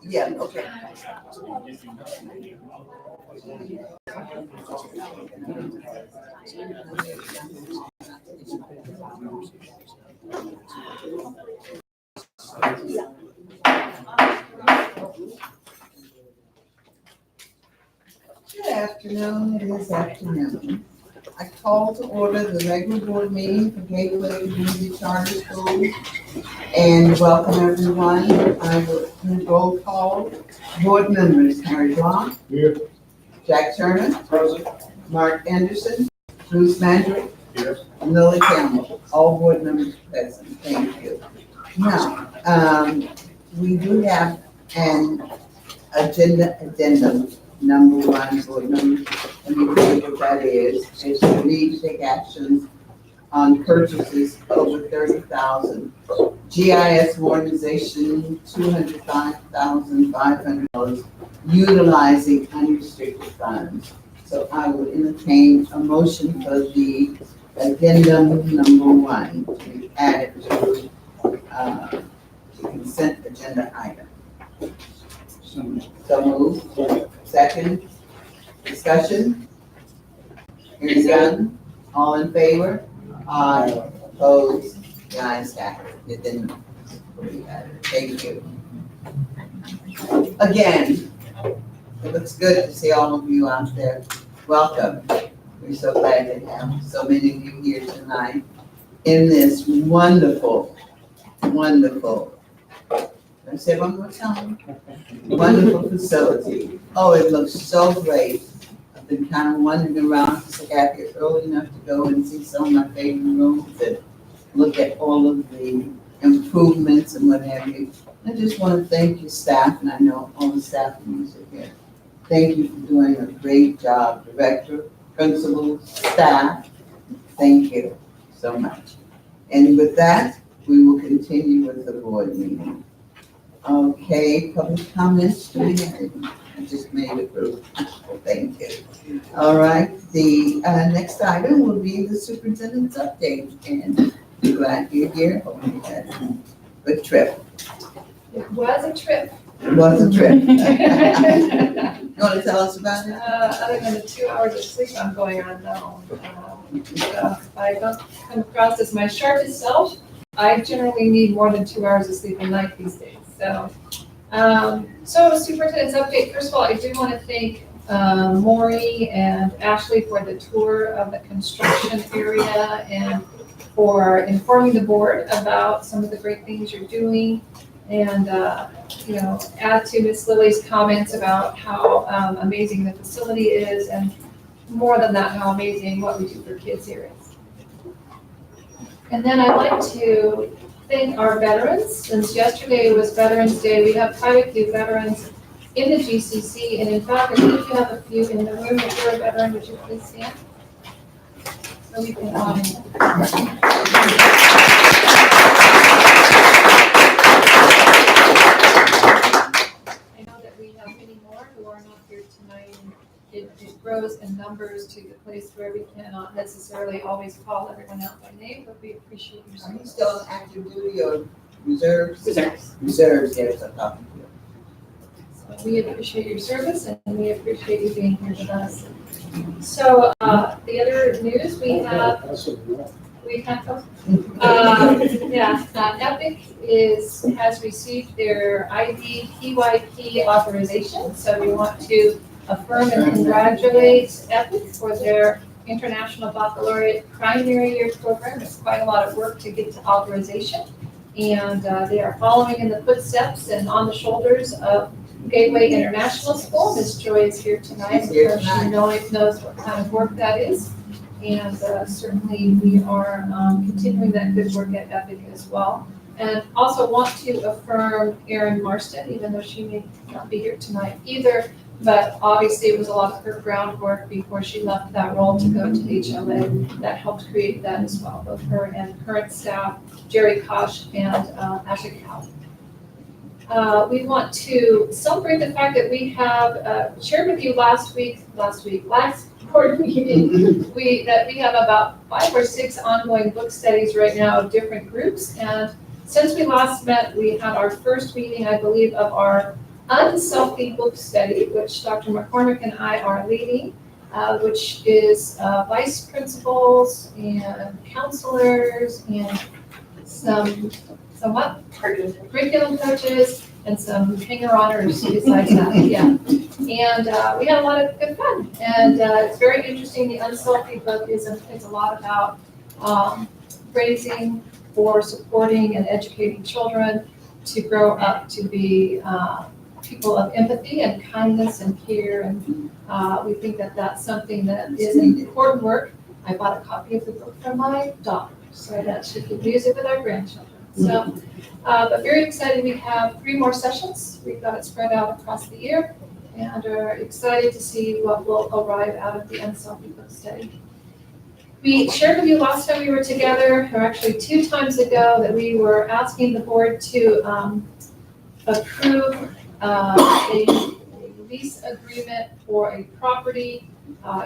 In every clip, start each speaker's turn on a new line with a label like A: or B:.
A: Yeah, okay. Good afternoon, it is afternoon. I call to order the regular board meeting for Gateway Community Charter School and welcome everyone. I will do roll call. Board members, Harry Blanc.
B: Here.
A: Jack Turner.
B: Present.
A: Mark Anderson. Bruce Mandrick.
B: Yes.
A: And Lily Campbell. All board members present. Thank you. Now, we do have an addendum number one, board members. Let me tell you what that is. It's to need to take actions on purchases over 30,000. GIS modernization, $205,500, utilizing unrestricted funds. So I will entertain a motion for the addendum number one to be added to the consent agenda item. So moved. Second. Discussion. Hearing none. All in favor? Aye. Opposed? The ayes have it. Thank you. Again, it looks good to see all of you out there. Welcome. We're so glad to have so many of you here tonight in this wonderful, wonderful, let's say one more time, wonderful facility. Oh, it looks so great. I've been kind of wandering around because I got here early enough to go and see some of my favorite rooms and look at all of the improvements and what have you. I just want to thank your staff, and I know all the staff members are here. Thank you for doing a great job, director, principal, staff. Thank you so much. And with that, we will continue with the board meeting. Okay, public comments. I just made it through. Thank you. All right, the next item will be the superintendent's update, and I'm glad you're here. Hope you had a good trip.
C: It was a trip.
A: It was a trip. You want to tell us about it?
C: Other than the 2 hours of sleep I'm going on now. I don't come across as my sharpest self. I generally need more than 2 hours of sleep a night these days. So superintendent's update. First of all, I do want to thank Maury and Ashley for the tour of the construction area and for informing the board about some of the great things you're doing. And, add to Miss Lily's comments about how amazing the facility is, and more than that, how amazing what we do for kids here is. And then I'd like to thank our veterans. Since yesterday was Veterans Day, we have quite a few veterans in the GCC, and in fact, I think you have a few in the room. If you're a veteran, would you please stand? So we can it grows in numbers to the place where we cannot necessarily always call everyone out by name, but we appreciate your service.
A: Are you still on active duty or reserves?
C: Reserves.
A: Reserves, yes, I'm talking to you.
C: So we appreciate your service, and we appreciate you being here with us. So the other news we have, Epic has received their IDPYP authorization, so we want to affirm and congratulate Epic for their International Baccalaureate Primary Year program. It's quite a lot of work to get to authorization, and they are following in the footsteps and on the shoulders of Gateway International School. Ms. Joy is here tonight, so she knows what kind of work that is, and certainly we are continuing that good work at Epic as well. And also want to affirm Erin Marston, even though she may not be here tonight either. But obviously it was a lot of her groundwork before she left that role to go to HLA that helped create that as well, both her and current staff, Jerry Kosh and Ashley Cow. We want to celebrate the fact that we have shared with you last board meeting, that we have about 5 or 6 ongoing book studies right now of different groups, and Since we last met, we had our first meeting, I believe, of our unselfie book study, which Dr. McCormick and I are leading, which is vice principals and counselors and some what? Curriculum coaches and some hanger-oners besides that, yeah. And we had a lot of good fun. And it's very interesting. The unselfie book is a lot about raising or supporting and educating children to grow up to be people of empathy and kindness and care. And we think that that's something that is important work. I bought a copy of the book for my daughter so that she could use it with our grandchildren. So, but very excited. We have 3 more sessions. We've got it spread out across the year and are excited to see what will arrive out of the unselfie book study. We shared with you last time we were together, or actually 2 times ago, that we were asking the board to approve a lease agreement for a property.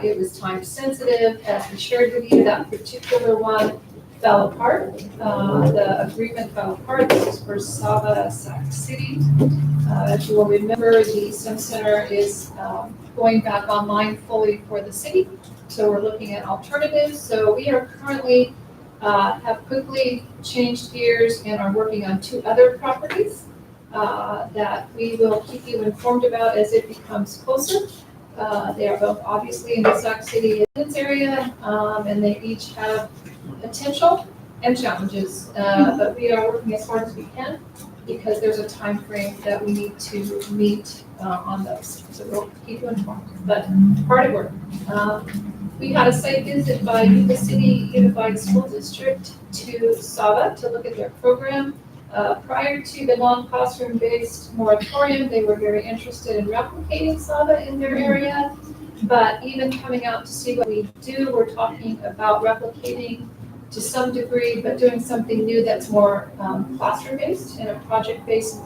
C: It was time sensitive. As we shared with you, that particular one fell apart. The agreement fell apart. This is for Sava Sac City. As you will remember, the STEM Center is going back online fully for the city. So we're looking at alternatives. So we are currently have quickly changed gears and are working on 2 other properties that we will keep you informed about as it becomes closer. They are both obviously in the Sac City area, and they each have potential and challenges. But we are working as hard as we can because there's a time frame that we need to meet on those. So we'll keep you informed. But hard at work. We had a site visit by Yuba City Unified School District to Sava to look at their program. Prior to the non-classroom-based moratorium, they were very interested in replicating Sava in their area. But even coming out to see what we do, we're talking about replicating to some degree, but doing something new that's more classroom-based and a project-based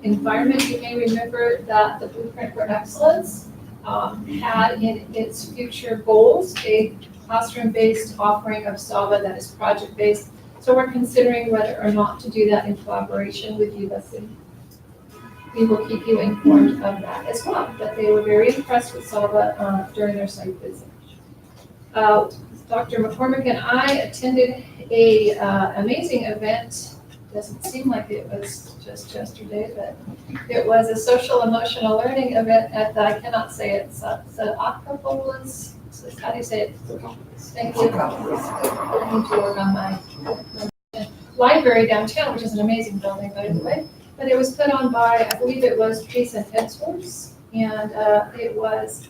C: environment. You may remember that the Blueprint for Excellence had in its future goals a classroom-based offering of Sava that is project-based. So we're considering whether or not to do that in collaboration with Yuba City. We will keep you informed of that as well, but they were very impressed with Sava during their site visit. Dr. McCormick and I attended a amazing event. Doesn't seem like it was just yesterday, but it was a social emotional learning event at the, I cannot say it, Acapulco's, how do you say it? Thank you. I need to work on my library downtown, which is an amazing building, by the way. But it was put on by, I believe it was Pace and Edgeworth, and it was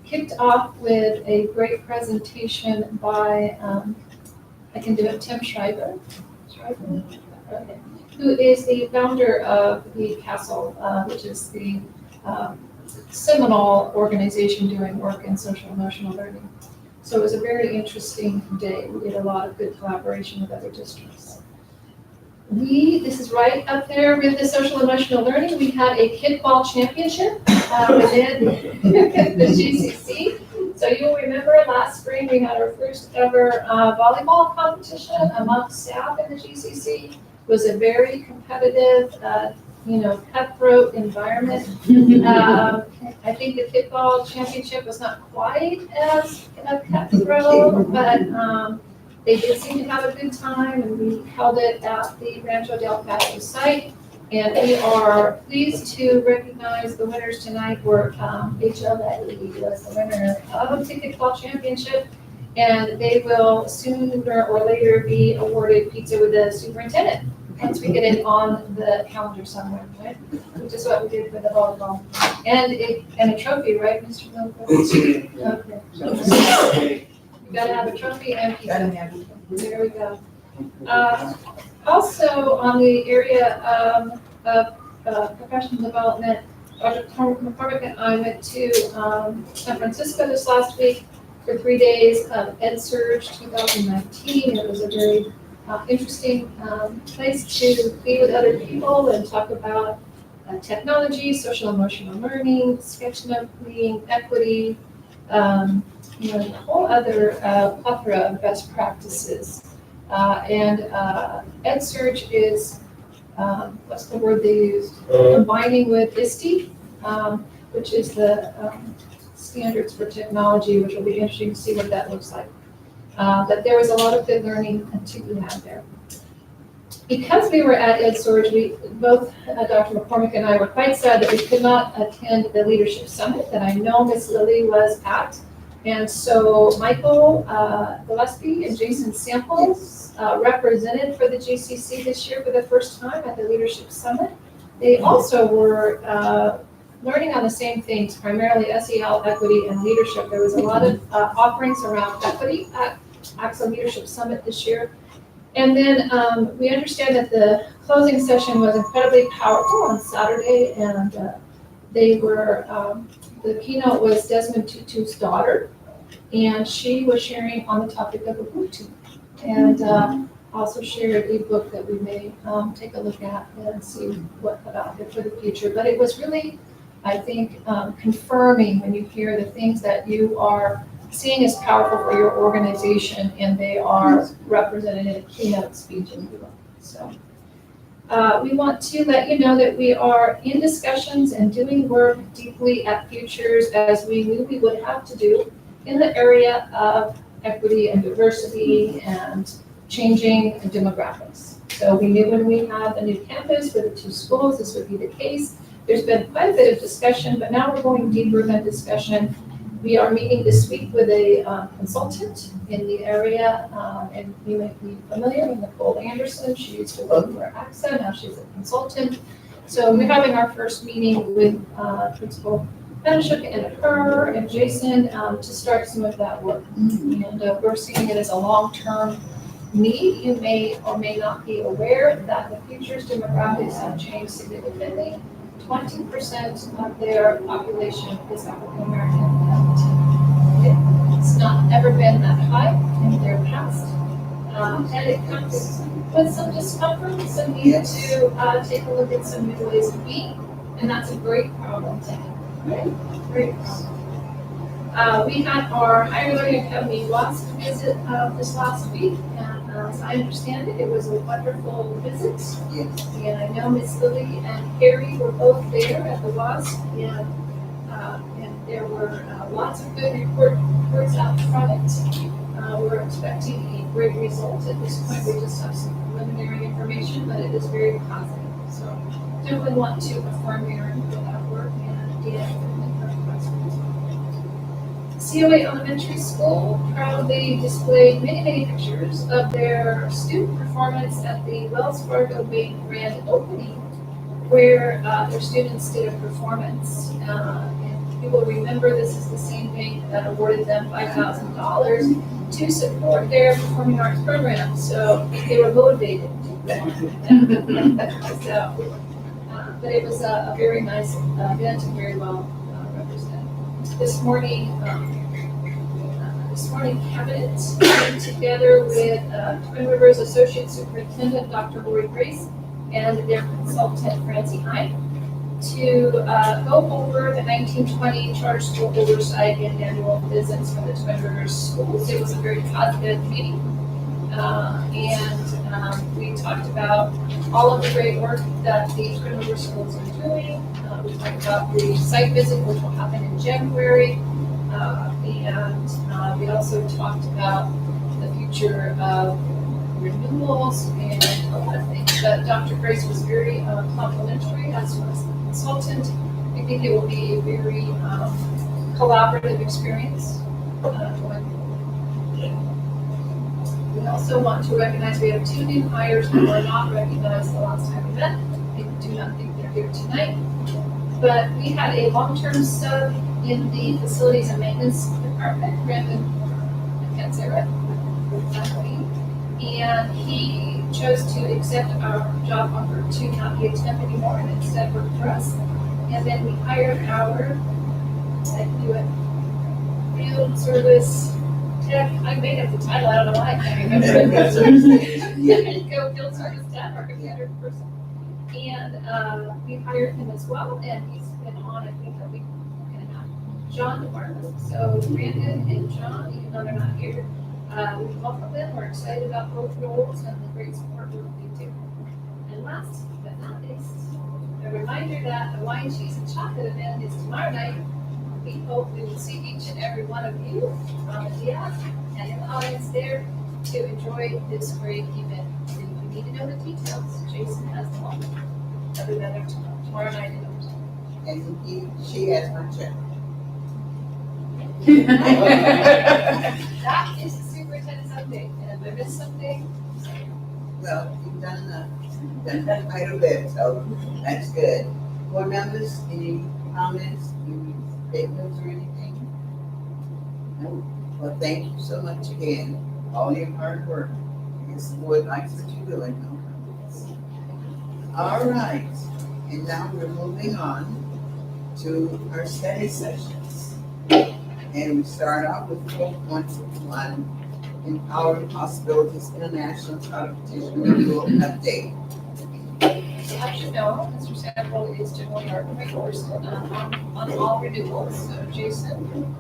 C: kicked off with a great presentation by, I can do it, Tim Schreiber, okay, who is the founder of the Castle, which is the seminal organization doing work in social emotional learning. So it was a very interesting day. We did a lot of good collaboration with other districts. This is right up there with the social emotional learning. We had a kickball championship within the GCC. So you'll remember last spring we had our first ever volleyball competition among staff in the GCC. It was a very competitive, cutthroat environment. I think the kickball championship was not quite as cutthroat, but they did seem to have a good time, and we held it at the Rancho del Paso site. And we are pleased to recognize the winners tonight. Were HLA was the winner of the kickball championship, and they will sooner or later be awarded pizza with the superintendent once we get it on the calendar somewhere, right? Which is what we did for the volleyball. And a trophy, right, Mr. Milford? Okay. You gotta have a trophy and pizza. There we go. Also on the area of professional development, Dr. McCormick and I went to San Francisco this last week for 3 days of EdSurge 2019. It was a very interesting place to be with other people and talk about technology, social emotional learning, sketchnoting, equity, a whole other plethora of best practices. EdSurge is, what's the word they used? Combining with ISTE, which is the standards for technology, which will be interesting to see what that looks like. But there was a lot of good learning to be had there. Because we were at EdSurge, both Dr. McCormick and I were quite sad that we could not attend the Leadership Summit that I know Ms. Lilly was at. And so Michael Gillespie and Jason Samples represented for the GCC this year for the first time at the Leadership Summit. They also were learning on the same things, primarily SEL, equity, and leadership. There was a lot of offerings around equity at AXA Leadership Summit this year. And then we understand that the closing session was incredibly powerful on Saturday, and the keynote was Desmond Tutu's daughter, and she was sharing on the topic of Ubuntu, and also shared a book that we may take a look at and see what about it for the future. But it was really, I think, confirming when you hear the things that you are seeing as powerful for your organization, and they are represented in a keynote speech in the book. So we want to let you know that we are in discussions and doing work deeply at Futures, as we knew we would have to do, in the area of equity and diversity and changing demographics. So we knew when we had a new campus with the 2 schools, this would be the case. There's been quite a bit of discussion, but now we're going deeper in that discussion. We are meeting this week with a consultant in the area, and you may be familiar with Nicole Anderson. She used to work for AXA, now she's a consultant. So we're having our first meeting with Principal Benishuk and her and Jason to start some of that work. And we're seeing it as a long-term need. You may or may not be aware that the Futures demographics have changed significantly. 20% of their population is African American. It's not ever been that high in their past. And it comes with some discomfort, some need to take a look at some new ways of being. And that's a great problem to have, right? Great problem. We had our Higher Learning Academy WASP visit this last week, and as I understand it, it was a wonderful visit.
A: Yes.
C: And I know Ms. Lilly and Harry were both there at the WASP, and there were lots of good reports out from it. We're expecting a great result. At this point, we just have some preliminary information, but it is very positive. So definitely want to affirm Aaron for that work, and Dan for the classroom as well. COA Elementary School proudly displayed many pictures of their student performance at the Wells Fargo Bank grand opening, where their students did a performance. And you will remember this is the same bank that awarded them $5,000 to support their performing arts program. So they were motivated. But it was a very nice event and very well represented. This morning, Cabinet came together with Twin Rivers Associate Superintendent Dr. Lori Grace and their consultant Francie Hine to go over the 1920 charter school oversight and annual visits for the Twin Rivers schools. It was a very positive meeting, and we talked about all of the great work that the Twin Rivers schools are doing. We talked about the site visit, which will happen in January. And we also talked about the future of renewals and a lot of things. But Dr. Grace was very complimentary, as was the consultant. I think it will be a very collaborative experience going forward. We also want to recognize we have 2 new hires who were not recognized the last time we met. I do not think they're here tonight. But we had a long-term sub in the facilities and maintenance department, Brandon, I can't say right, and he chose to accept our job offer to not be a temp anymore and instead work for us. And then we hired our, I can do it, field service tech. I made up the title, I don't know why I can't remember it. Go field service tech, our computer person. And we hired him as well, and he's been on, I think, a week and a half. John DeMarco. So Brandon and John, even though they're not here, We welcome them, we're excited about both roles and the great support we'll be doing. And last but not least, a reminder that the wine, cheese, and chocolate event is tomorrow night. We hope we will see each and every one of you on the dais and in the audience there to enjoy this great event. And if you need to know the details, Jason has them all. Other than tomorrow night in Overton.
A: And she has my check.
C: That is the superintendent's update, and if I missed something,
A: Well, you've done enough. You've done quite a bit, so that's good. Board members, any comments, any statements or anything? No? Well, thank you so much again, all your hard work. I guess the board likes what you're doing. All right, and now we're moving on to our study sessions. And we start off with 12.1, Empowering Possibilities International Competition Renewal Update.
C: as you know, Mr. Sample is generally our point person on all renewals, so Jason.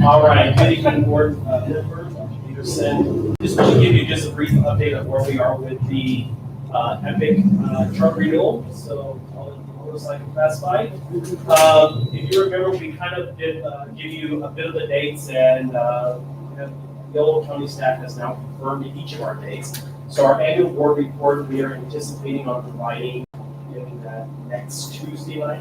B: All right, good evening, board members, Peterson. Just want to give you just a brief update of where we are with the Epic truck renewal. So motorcycle classified. If you remember, we kind of did give you a bit of the dates, and Yolo County staff has now confirmed each of our dates. So our annual board report, we are anticipating on providing in that next Tuesday night,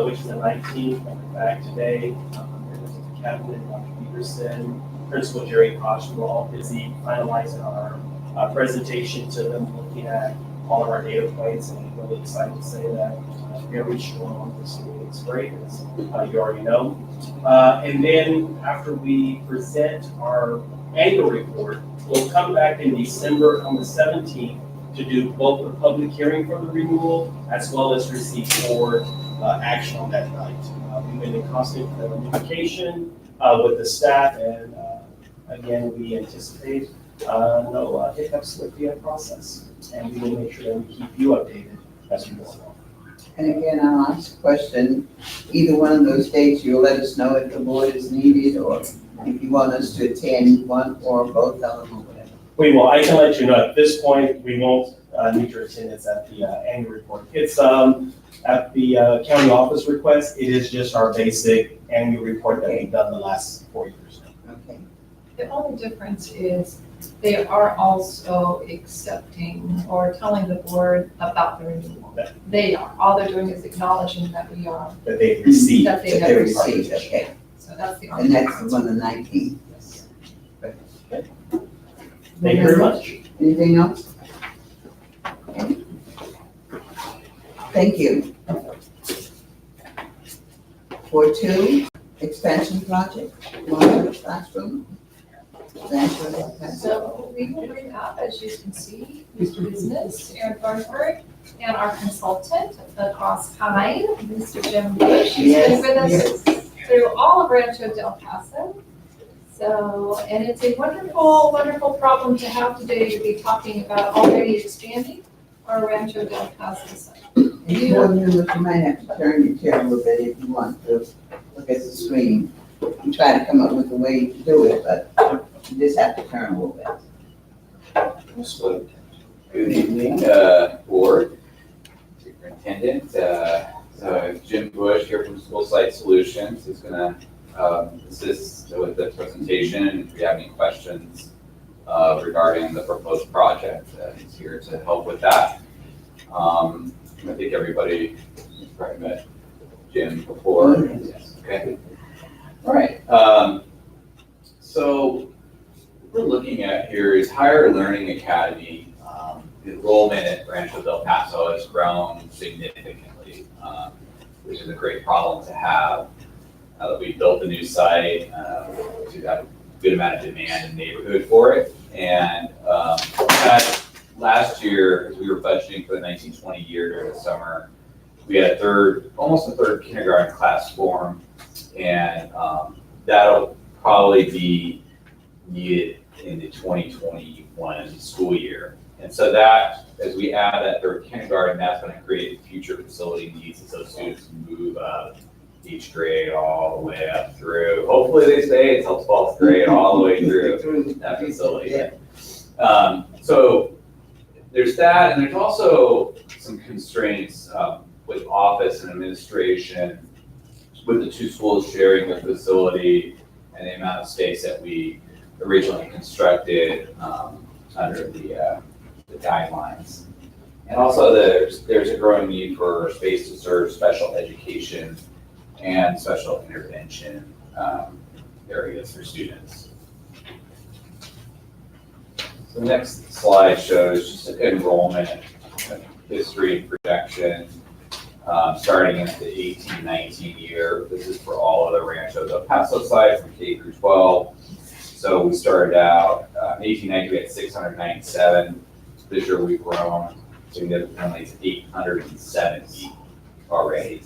B: which is the 19th. In fact, today, members of the cabinet, Dr. Peterson, Principal Jerry Koch, we're all busy finalizing our presentation to them, looking at all of our data points, and I'm really excited to say that very strong. This is great, as you already know. And then after we present our annual report, we'll come back in December on the 17th to do both the public hearing for the renewal as well as receive board action on that night. We've been in constant communication with the staff, and again, we anticipate no hiccups with the process, and we will make sure that we keep you updated as we go along.
A: And again, I'll ask a question, either one of those dates, you'll let us know if the board is needed, or if you want us to attend one or both of them, or whatever.
B: We will. I can let you know at this point, we won't need your attendance at the annual report. It's at the county office request. It is just our basic annual report that we've done the last 4 years now.
A: Okay.
C: The only difference is they are also accepting or telling the board about the renewal.
B: Okay.
C: They are. All they're doing is acknowledging that we are,
B: That they received.
C: that they
A: That
C: have
A: they
C: received.
A: received, okay.
C: So that's the only
A: And that's
C: difference.
A: on the 19th.
C: Yes.
B: Thank you very much.
A: Anything else? Okay. Thank you. 4.2, expansion project, one classroom.
C: So we will bring up, as you can see, Mr. Business, Aaron Thornburg, and our consultant across time, Mr. Jim Bush. He's been with us through all of Rancho Del Paso. So, and it's a wonderful, wonderful problem to have today to be talking about already expanding our Rancho Del Paso site.
A: And you board members, you might have to turn your chair a little bit if you want to look at the screen. We try to come up with a way to do it, but you just have to turn a little bit.
D: Good evening, board, superintendent. Jim Bush here from School Site Solutions is going to assist with the presentation. And if you have any questions regarding the proposed project, he's here to help with that. I think everybody has probably met Jim before. Yes. Okay. All right. So what we're looking at here is Higher Learning Academy. The enrollment at Rancho Del Paso has grown significantly, which is a great problem to have. Now that we've built a new site, we've got a good amount of demand in the neighborhood for it. And last year, as we were budgeting for the 1920 year during the summer, we had almost a third kindergarten class form, and that'll probably be needed in the 2021 school year. And so that, as we add that third kindergarten, that's going to create future facility needs as those students move up each grade all the way up through. Hopefully they stay until 12th grade, all the way through that facility.
A: Yeah.
D: So there's that, and there's also some constraints with office and administration, with the two schools sharing the facility and the amount of space that we originally constructed under the guidelines. And also there's a growing need for space to serve special education and special intervention areas for students. So the next slide shows just enrollment, history and projection, starting in the 18-19 year. This is for all of the Rancho del Paso sites from K through 12. So we started out, 1890, we had 697. This year we've grown significantly to 870 already.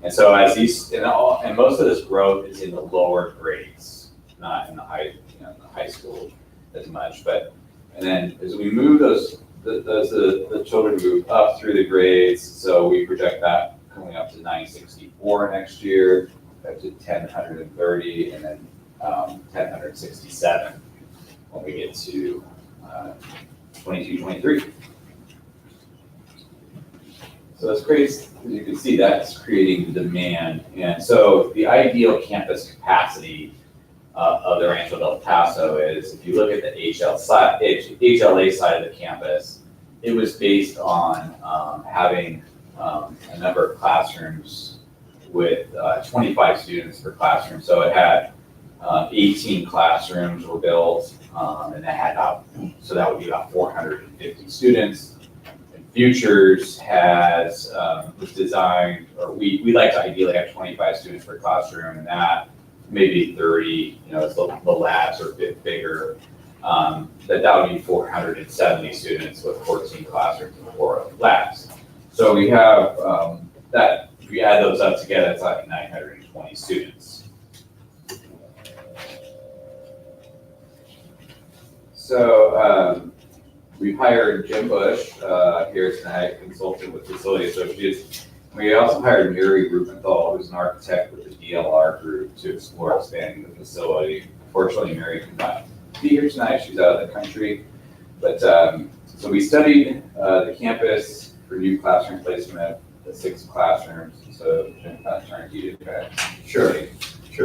D: And so as these, and most of this growth is in the lower grades, not in the high school as much. But, and then as we move the children move up through the grades, so we project that coming up to 964 next year, up to 1030, and then 1067 when we get to 22, 23. So that's great. As you can see, that's creating demand. And so the ideal campus capacity of the Rancho del Paso is, if you look at the HLA side of the campus, it was based on having a number of classrooms with 25 students per classroom. So it had 18 classrooms were built, and that had so that would be about 450 students. And Futures was designed, or we like to ideally have 25 students per classroom, and that maybe 30, as the labs are a bit bigger, that would be 470 students with 14 classrooms and 4 labs. So we have that, if we add those up together, it's like 920 students. So we hired Jim Bush here tonight, consultant with Facility Associates. We also hired Mary Rubenthal, who's an architect with the DLR group, to explore expanding the facility. Unfortunately, Mary could not be here tonight. She's out of the country. But so we studied the campus for new classroom placement, the 6 classrooms. So Jim, turn to you to
E: Sure.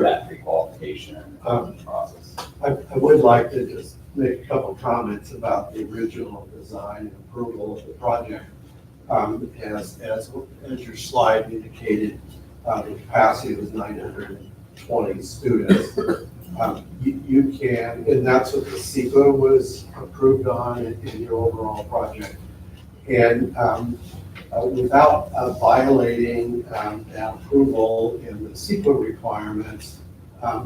D: that pre-qualification process.
E: I would like to just make a couple comments about the original design and approval of the project. As your slide indicated, the capacity was 920 students. You can, and that's what the CEQA was approved on in your overall project. And without violating that approval and the CEQA requirements,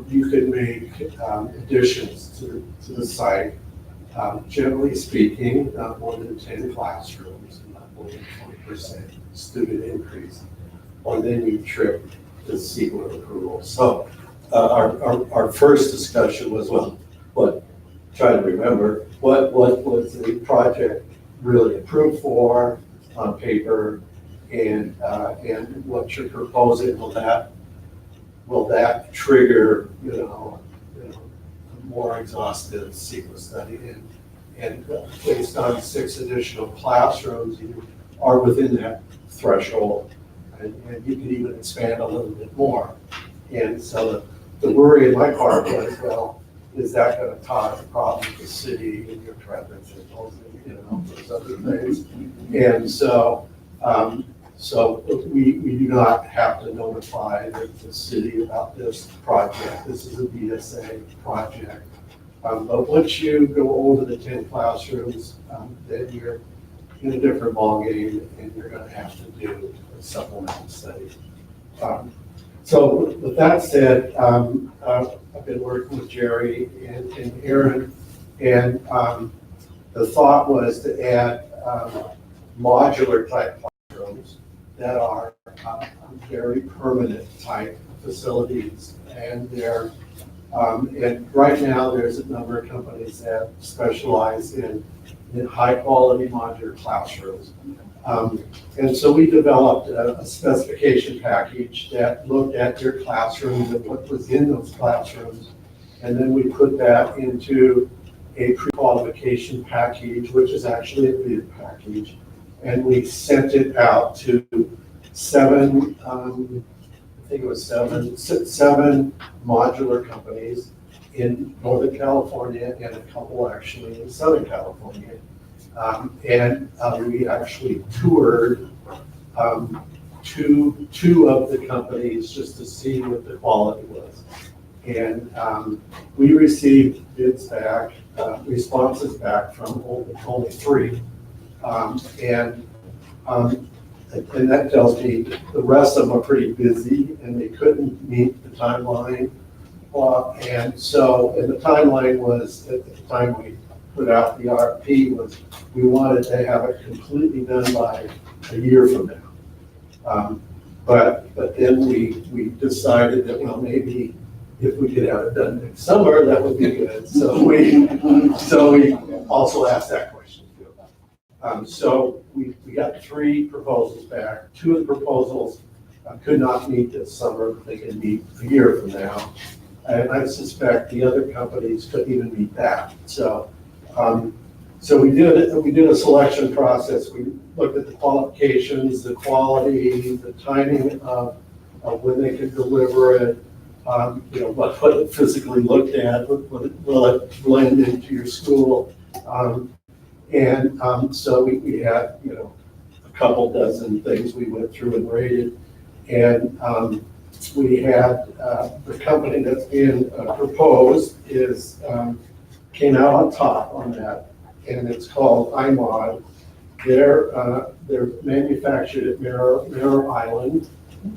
E: you could make additions to the site. Generally speaking, not more than 10 classrooms, not more than 20% student increase, or then you trip the CEQA approval. So our first discussion was, try to remember, what was the project really approved for on paper, and what you're proposing, will that trigger, a more exhaustive CEQA study? And based on 6 additional classrooms, you are within that threshold, and you can even expand a little bit more. And so the worry in my part was, is that going to cause a problem with the city and your traffic signals and those other things? And so we do not have to notify the city about this project. This is a BSA project. But once you go over the 10 classrooms, then you're in a different ballgame, and you're going to have to do a supplemental study. So with that said, I've been working with Jerry and Aaron, and the thought was to add modular type classrooms that are very permanent type facilities, and they're and right now there's a number of companies that specialize in high quality modular classrooms. And so we developed a specification package that looked at your classrooms and what was in those classrooms. And then we put that into a pre-qualification package, which is actually a bid package. And we sent it out to seven modular companies in Northern California and a couple actually in Southern California. We actually toured two of the companies just to see what the quality was. And we received bids back, responses back from only three. And that tells me the rest of them are pretty busy and they couldn't meet the timeline. And the timeline was, at the time we put out the RFP, was we wanted to have it completely done by a year from now. But then we decided that, well, maybe if we could have it done next summer, that would be good. So we also asked that question too. So we got three proposals back. Two of the proposals could not meet this summer, but they can meet a year from now. And I suspect the other companies couldn't even meet that. So we did a selection process. We looked at the qualifications, the quality, the timing of when they could deliver it, what it physically looked at, will it blend into your school. So we had, a couple dozen things we went through and rated. And we had the company that's being proposed came out on top on that, and it's called iMod. They're manufactured at Mirror Island,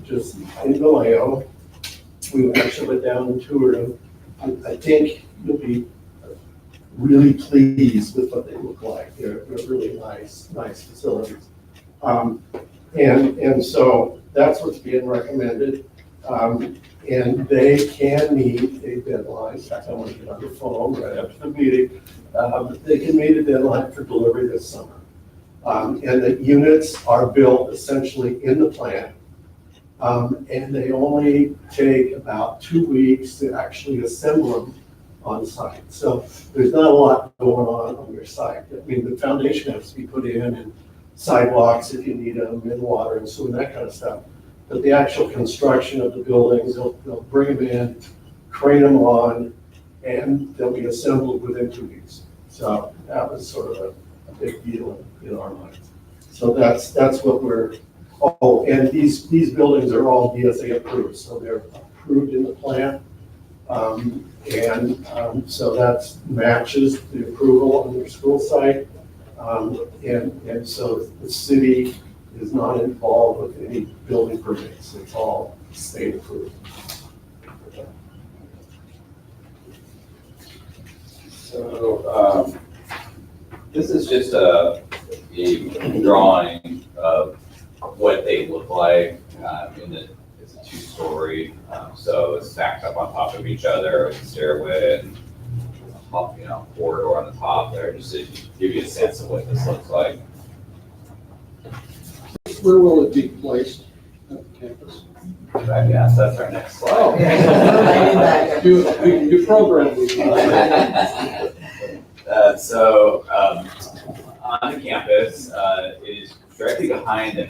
E: just in Vallejo. We actually went down and toured them. I think you'll be really pleased with what they look like. They're really nice facilities. And so that's what's being recommended. And they can meet a deadline. In fact, I want to get on the phone right after the meeting. They can meet a deadline for delivery this summer. And the units are built essentially in the plant. And they only take about 2 weeks to actually assemble them on site. So there's not a lot going on your site. I mean, the foundation has to be put in and sidewalks if you need them, and water and sewer and that kind of stuff. But the actual construction of the buildings, they'll bring them in, crane them on, and they'll be assembled within 2 weeks. So that was sort of a big deal in our minds. So that's what we're, and these buildings are all DSA approved, so they're approved in the plant. So that matches the approval on their school site. And so the city is not involved with any building permits. It's all state approved.
D: So this is just a drawing of what they look like. It's a 2-story, so it's stacked up on top of each other, with a stairway and corridor on the top there, just to give you a sense of what this looks like.
F: Where will it be placed at the campus?
D: Yes, that's our next slide.
F: You programmed me.
D: So on the campus, it is directly behind the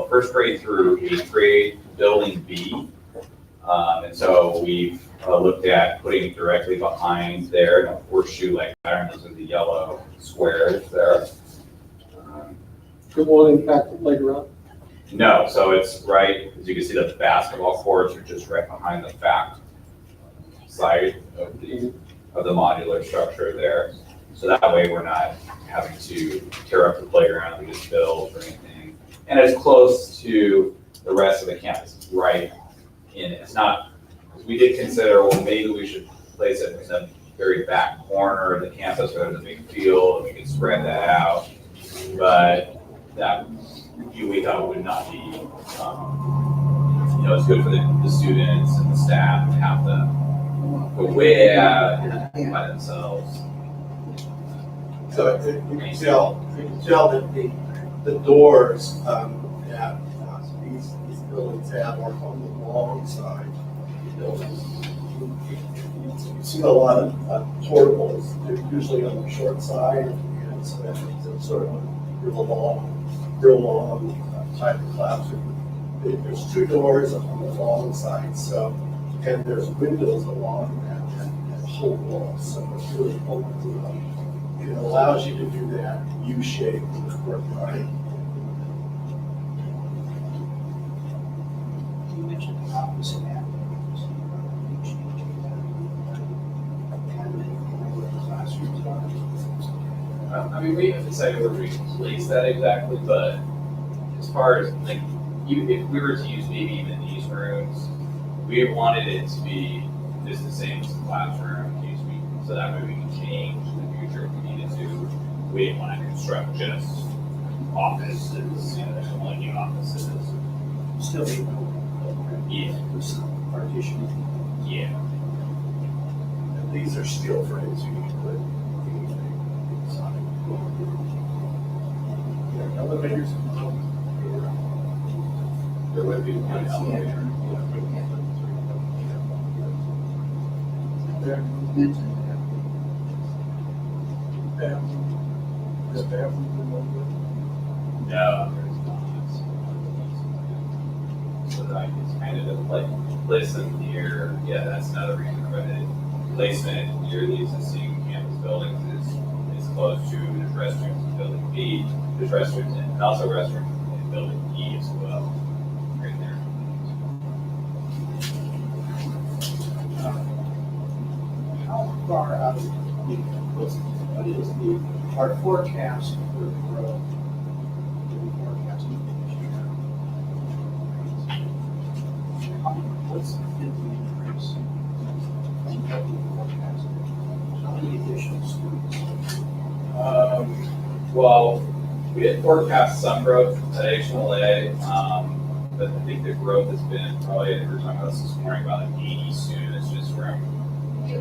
D: first grade through 8th grade building B. And so we've looked at putting it directly behind there in a horseshoe-like pattern. Those are the yellow squares there.
F: Good morning, back to playground.
D: No, so it's right, as you can see, the basketball courts are just right behind the back side of the modular structure there. So that way we're not having to tear up the playground we just built or anything. And it's close to the rest of the campus. It's right in it. It's not, because we did consider, well, maybe we should place it in the very back corner of the campus where there's a big field and we could spread that out. But that we thought would not be, it's good for the students and the staff to have to go way out by themselves.
E: So you can tell that the the doors that these buildings have are on the long side of the buildings. You see a lot of portables, they're usually on the short side, and so that's sort of a real long type of classroom. There's two doors on the long side, so, and there's windows along that whole wall, so it's really opens it up. And it allows you to do that U shape in the courtyard.
G: You mentioned the opposite happening. Classrooms are.
D: I mean, we haven't decided where we place that exactly, but as far as like, if we were to use maybe even these rooms, we wanted it to be just the same as the classroom, so that way we can change in the future if we needed to. We didn't want to construct just offices, there's only new offices.
G: Still be open.
D: Yeah.
G: With some partition.
D: Yeah.
E: And these are steel frames, you can put anything inside.
F: Elevators.
E: There would be one elevator.
A: There, mentioned
F: This bathroom.
D: No, there's not. So that it's kind of like placement near, that's another reason for it. Placement near the existing campus buildings is close to the restrooms in building B, there's restrooms and also restrooms in building E as well. Right there.
G: How far out of what is our forecast for the growth? Do we forecast it this year? What's in the increase? What do you forecast? How many additional students?
D: Well, we did forecast some growth at HLA, but I think the growth has been probably, we were talking about this morning, about like 80 students just from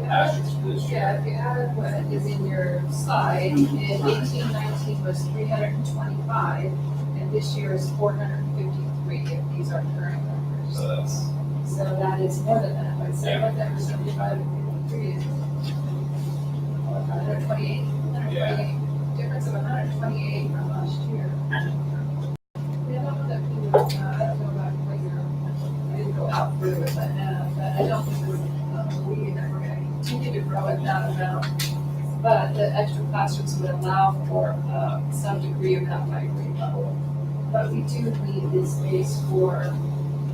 D: last year to this year.
C: Yeah, if you add what is in your slide, in 18-19 was 325, and this year is 453, if these are current numbers.
D: So that's,
C: So that is more than that, I'd say,
D: Yeah.
C: what that was 75 and 53 is 128, difference of 128 from last year. Yeah, I don't know that we would, I don't know about what I didn't go out through it, but I don't think we're believing that we're going to continue to grow at that amount. But the extra classrooms would allow for some degree of that by grade level. But we do need this space for,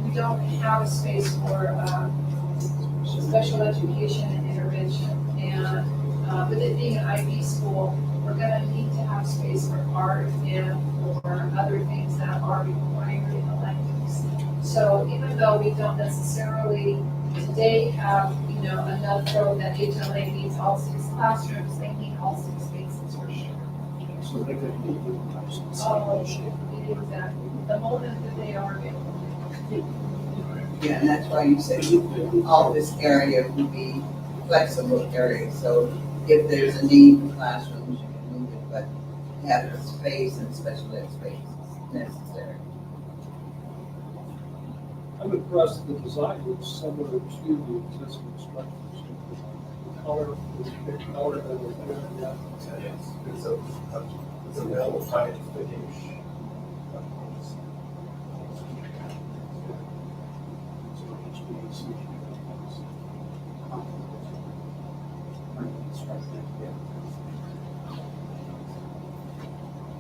C: we don't have a space for special education and intervention. And with it being an IB school, we're gonna need to have space for art and for other things that are required in electives. So even though we don't necessarily today have, enough room that HLA needs all 6 classrooms, they need all 6 spaces for sure.
G: So they're going to need to
C: Oh, exactly. The moment that they are available.
A: Yeah, and that's why you said all this area would be flexible area, so if there's a need for classrooms, you can move it, but have the space and special ed space is necessary.
F: I'm impressed the design looks similar to the existing structures. The color, the color that was there, yeah.
E: Yes, it's a metal type finish.
G: So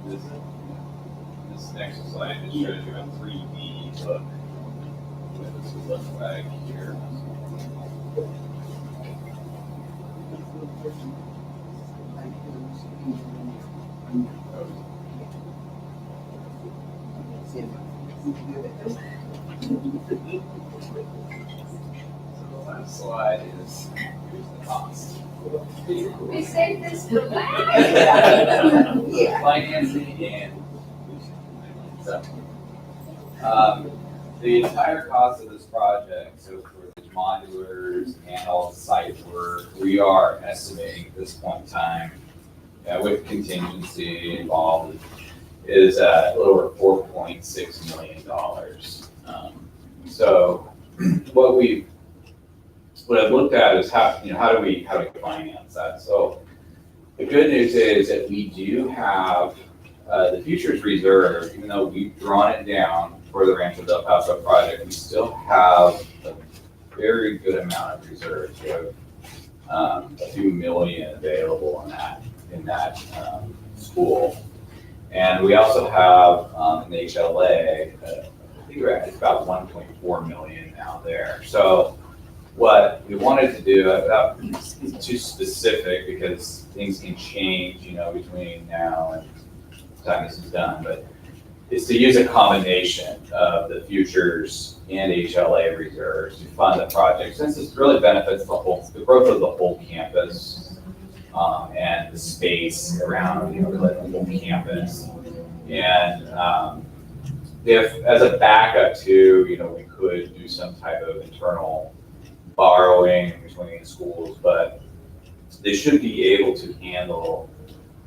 G: HVAC.
D: this next slide just shows you a 3D look. What this would look like here. So the last slide is, here's the cost.
C: We saved this for last.
A: Yeah.
D: Financing and so, the entire cost of this project, so for the modulars and all the site work, we are estimating at this point in time, with contingency involved, is a little over $4.6 million. So what I've looked at is how do we finance that? So the good news is that we do have the futures reserve, even though we've drawn it down for the Rancho del Paso project, we still have a very good amount of reserves. We have $2 million available in that school. And we also have an HLA, I think we're at about 1.4 million now there. So what we wanted to do, without being too specific because things can change, between now and the time this is done, but is to use a combination of the futures and HLA reserves to fund the project, since this really benefits the growth of the whole campus and the space around, really the whole campus. And if, as a backup too, we could do some type of internal borrowing between the schools, but they should be able to handle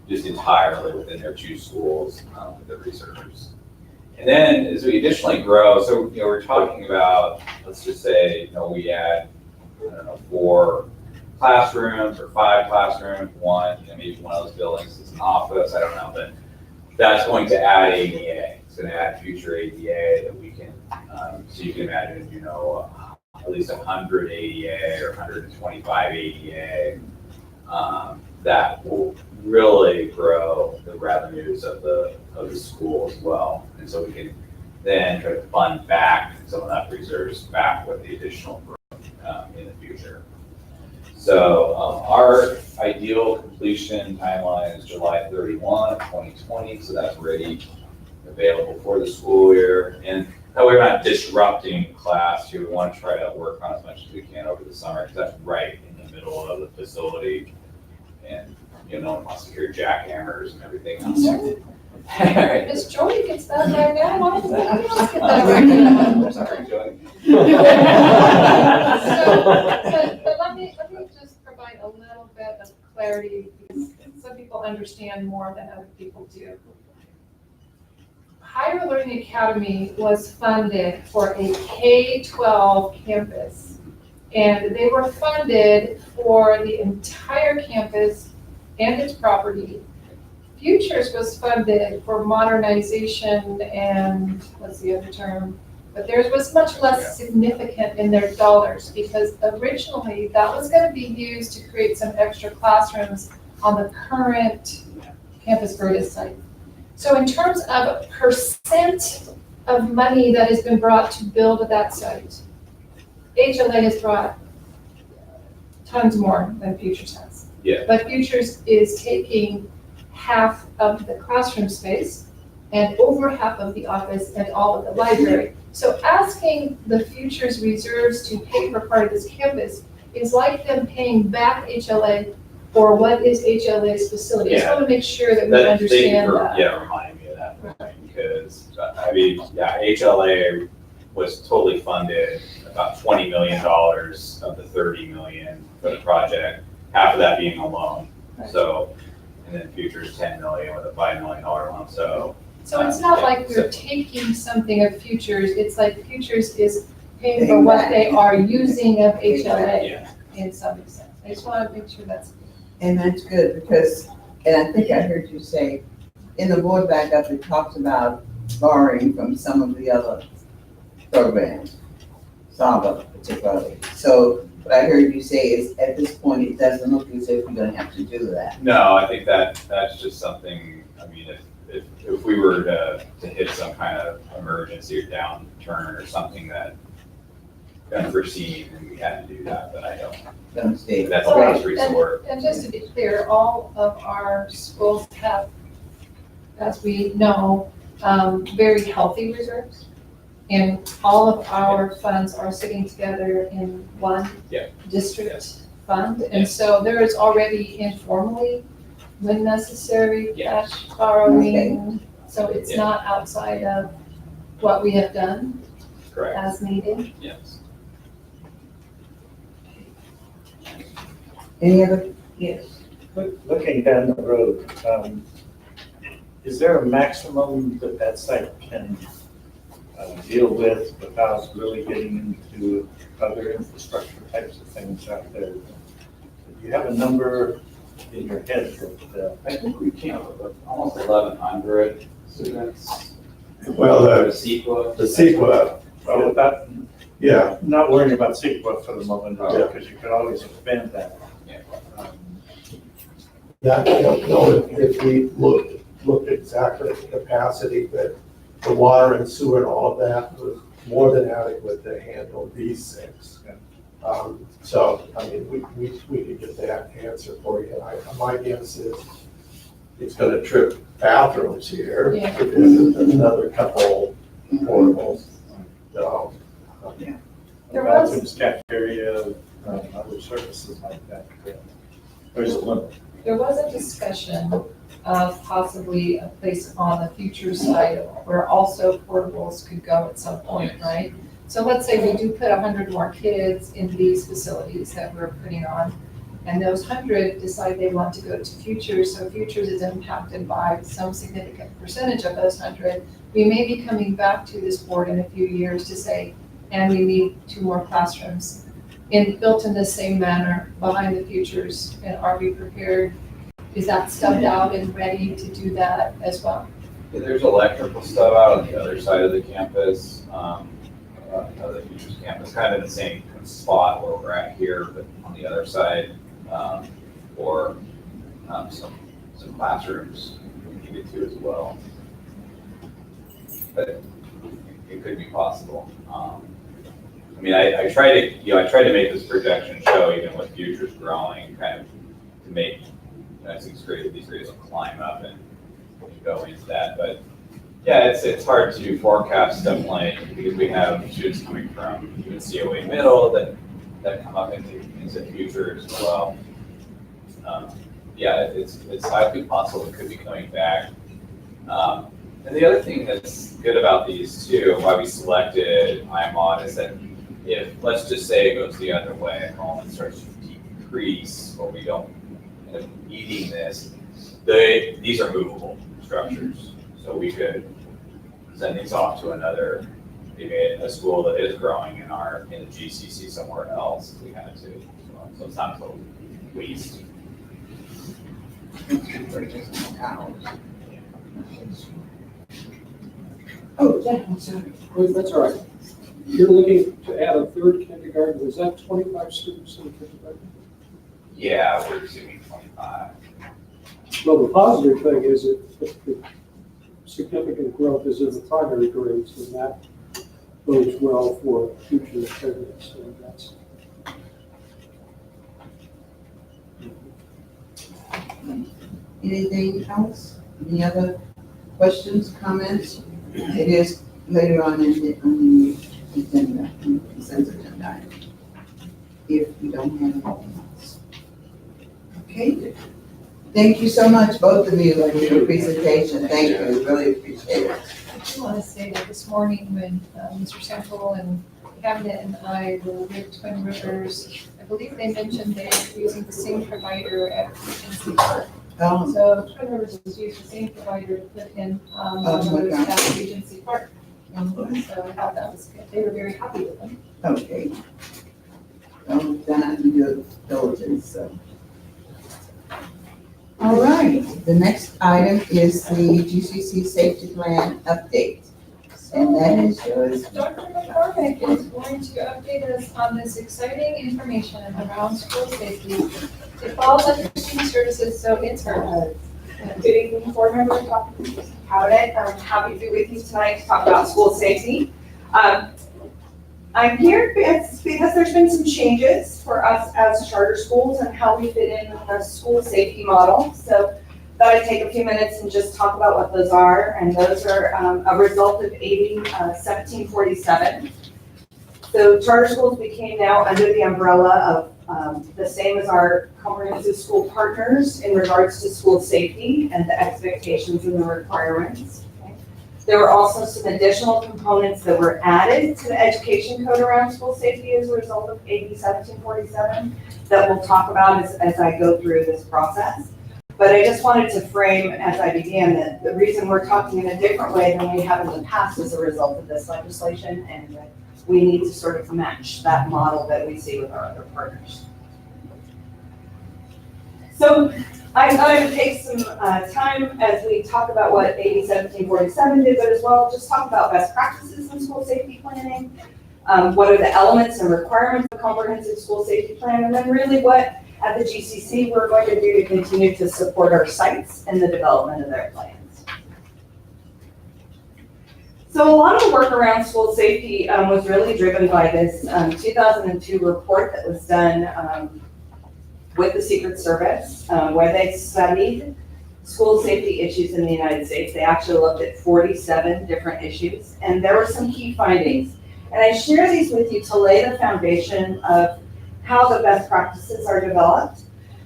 D: just entirely within their two schools with the reserves. And then as we additionally grow, so we're talking about, let's just say, we add, 4 classrooms or 5 classrooms, maybe one of those buildings is an office, I don't know, but that's going to add ADA. It's going to add future ADA that we can, so you can imagine, at least 100 ADA or 125 ADA that will really grow the revenues of the school as well. And so we can then try to fund back some of that reserves back with the additional growth in the future. So our ideal completion timeline is July 31 of 2020. So that's ready, available for the school year. And that way we're not disrupting class here. We want to try to work on as much as we can over the summer because that's right in the middle of the facility. And no one wants to hear jackhammers and everything else.
C: Miss Joy gets that right now. Why does everybody else get that right now?
D: Sorry, Joy.
C: But let me just provide a little bit of clarity because some people understand more than other people do. Higher Learning Academy was funded for a K-12 campus, and they were funded for the entire campus and its property. Futures was funded for modernization and what's the other term? But theirs was much less significant in their dollars because originally that was going to be used to create some extra classrooms on the current Campus Verdes site. So in terms of percent of money that has been brought to build that site, HLA has brought tons more than Futures has.
D: Yeah.
C: But Futures is taking half of the classroom space and over half of the office and all of the library. So asking the Futures reserves to pay for part of this campus is like them paying back HLA for what is HLA's facility. I just want to make sure that we understand that.
D: Yeah, remind me of that point because, HLA was totally funded about $20 million of the $30 million for the project, half of that being a loan.
C: Right.
D: So, and then Futures $10 million with a $5 million loan. So
C: it's not like we're taking something of Futures, it's like Futures is paying for what they are using of HLA in some extent. I just want to make sure that's.
A: And that's good because, and I think I heard you say, in the board backup, it talks about borrowing from some of the other programs, SABA particularly. So what I heard you say is at this point, it doesn't look as if you're gonna have to do that.
D: no, I think that's just something, if we were to hit some kind of emergency or downturn or something that unforeseen, and we had to do that, but I don't.
A: Don't stay.
D: That's a last resort.
C: And just to be clear, all of our schools have, as we know, very healthy reserves. And all of our funds are sitting together in one district fund. And so there is already informally, when necessary, cash borrowing. So it's not outside of what we have done
D: Correct.
C: as needed.
D: Yes.
A: Any other?
H: Looking down the road, Is there a maximum that that site can deal with without really getting into other infrastructure types of things out there? Do you have a number in your head that,
D: I think we came up with almost 1,100 students.
E: Well,
D: The CEQA.
E: the CEQA,
H: well, without,
E: yeah,
H: not worrying about CEQA for the moment,
D: Oh.
H: because you could always expand that.
D: Yeah.
H: Um,
E: that, I don't know if we looked exactly at the capacity, but the water and sewer and all of that was more than adequate to handle these six. So, I mean, we could get that answer for you. My guess is it's gonna trip bathrooms here.
C: Yeah.
E: There's another couple portables. So,
C: There was-
H: Bathrooms, cafeteria, other services like that. There's a limit.
C: There was a discussion of possibly a place on the future side where also portables could go at some point, right? So let's say we do put 100 more kids in these facilities that we're putting on, and those 100 decide they want to go to Futures, so Futures is impacted by some significant percentage of those 100. We may be coming back to this board in a few years to say, and we need 2 more classrooms built in the same manner behind the Futures, and are we prepared? Is that stubbed out and ready to do that as well?
D: Yeah, there's electrical stuff out on the other side of the campus, the Futures campus, kind of in the same spot where we're at here, but on the other side, or some classrooms we needed to as well. But it could be possible. I mean, I try to make this projection show, even with Futures growing, kind of to make, these grades will climb up and go into that. But yeah, it's hard to forecast definitely because we have students coming from even COA middle that come up into Futures as well. Yeah, it's highly possible it could be coming back. And the other thing that's good about these too, why we selected IMOD, is that if, let's just say it goes the other way, enrollment starts to decrease, or we don't end up needing this, these are movable structures. So we could send these off to another, maybe a school that is growing in the GCC somewhere else if we had to. So it's not total waste.
A: Oh, yeah, I'm sorry.
F: Well, that's all right. You're looking to add a third kindergarten, is that 25 students in kindergarten?
D: Yeah, we're assuming 25.
F: Well, the positive thing is that the significant growth is in the primary grades, and that bodes well for future attendance, and that's.
A: Anything else? Any other questions, comments? It is later on in the agenda, in the consent agenda, if you don't have anything else. Okay. Thank you so much, both of you, for your presentation. Thank you, really appreciate it.
C: I do want to say that this morning when Mr. Sample and Cabinet and I were with Twin Rivers, I believe they mentioned they're using the same provider at Regency Park. So Twin Rivers has used the same provider to put in one of those at Regency Park. So I thought that was good. They were very happy with them.
A: Okay. Done due diligence, so. All right, the next item is the GCC safety plan update. And that is yours.
C: Dr. McCormick is going to update us on this exciting information around school safety. It falls under student services, so it's her.
I: Good evening, board members, Dr. Cabinet. I'm happy to be with you tonight to talk about school safety. I'm here because there's been some changes for us as charter schools and how we fit in with the school safety model. So thought I'd take a few minutes and just talk about what those are. And those are a result of AB 1747. So charter schools became now under the umbrella of the same as our comprehensive school partners in regards to school safety and the expectations and the requirements. Okay. There were also some additional components that were added to the education code around school safety as a result of AB 1747 that we'll talk about as I go through this process. But I just wanted to frame, as I began, that the reason we're talking in a different way than we have in the past as a result of this legislation, and that we need to sort of match that model that we see with our other partners. So I thought I would take some time as we talk about what AB 1747 did, but as well just talk about best practices in school safety planning. What are the elements and requirements of a comprehensive school safety plan, and then really what at the GCC we're going to do to continue to support our sites in the development of their plans. So a lot of the work around school safety was really driven by this 2002 report that was done with the Secret Service, where they studied school safety issues in the United States. They actually looked at 47 different issues, and there were some key findings. And I share these with you to lay the foundation of how the best practices are developed.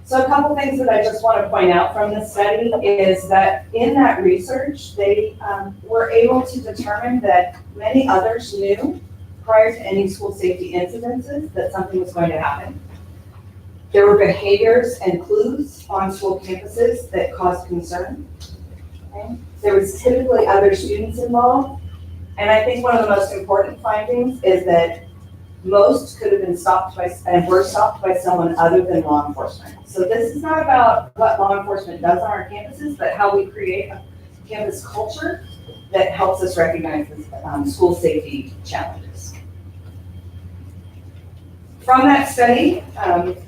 I: So a couple things that I just want to point out from this study is that in that research, they were able to determine that many others knew prior to any school safety incidences that something was going to happen. There were behaviors and clues on school campuses that caused concern. Okay? There was typically other students involved. And I think one of the most important findings is that most could have been stopped by, and were stopped by someone other than law enforcement. So this is not about what law enforcement does on our campuses, but how we create a campus culture that helps us recognize the school safety challenges. From that study,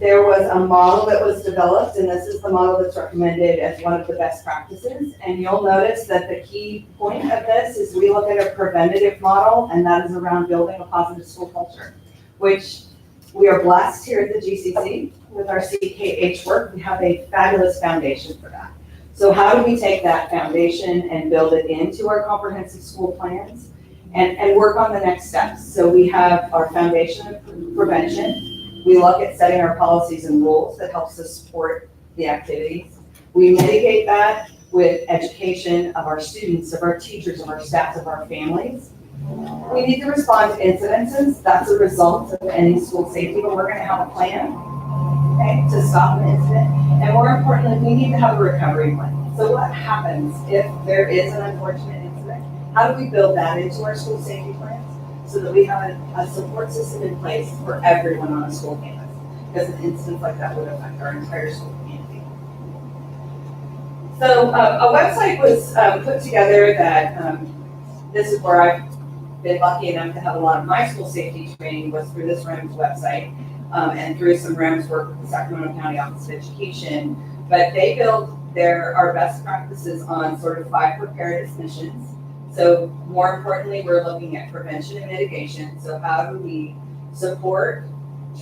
I: there was a model that was developed, and this is the model that's recommended as one of the best practices. And you'll notice that the key point of this is we look at a preventative model, and that is around building a positive school culture, which we are blessed here at the GCC with our CKH work. We have a fabulous foundation for that. So how do we take that foundation and build it into our comprehensive school plans? And work on the next steps. So we have our foundation of prevention. We look at setting our policies and rules that helps us support the activities. We mitigate that with education of our students, of our teachers, of our staff, of our families. We need to respond to incidences. That's a result of any school safety, but we're going to have a plan, okay, to stop an incident. And more importantly, we need to have a recovery plan. So what happens if there is an unfortunate incident? How do we build that into our school safety plans so that we have a support system in place for everyone on a school campus? Because an incident like that would affect our entire school community. So a website was put together that, this is where I've been lucky enough to have a lot of my school safety training was through this REMS website and through some REMS work with the Sacramento County Office of Education. But they built our best practices on sort of 5 preparedness missions. So more importantly, we're looking at prevention and mitigation. So how do we support,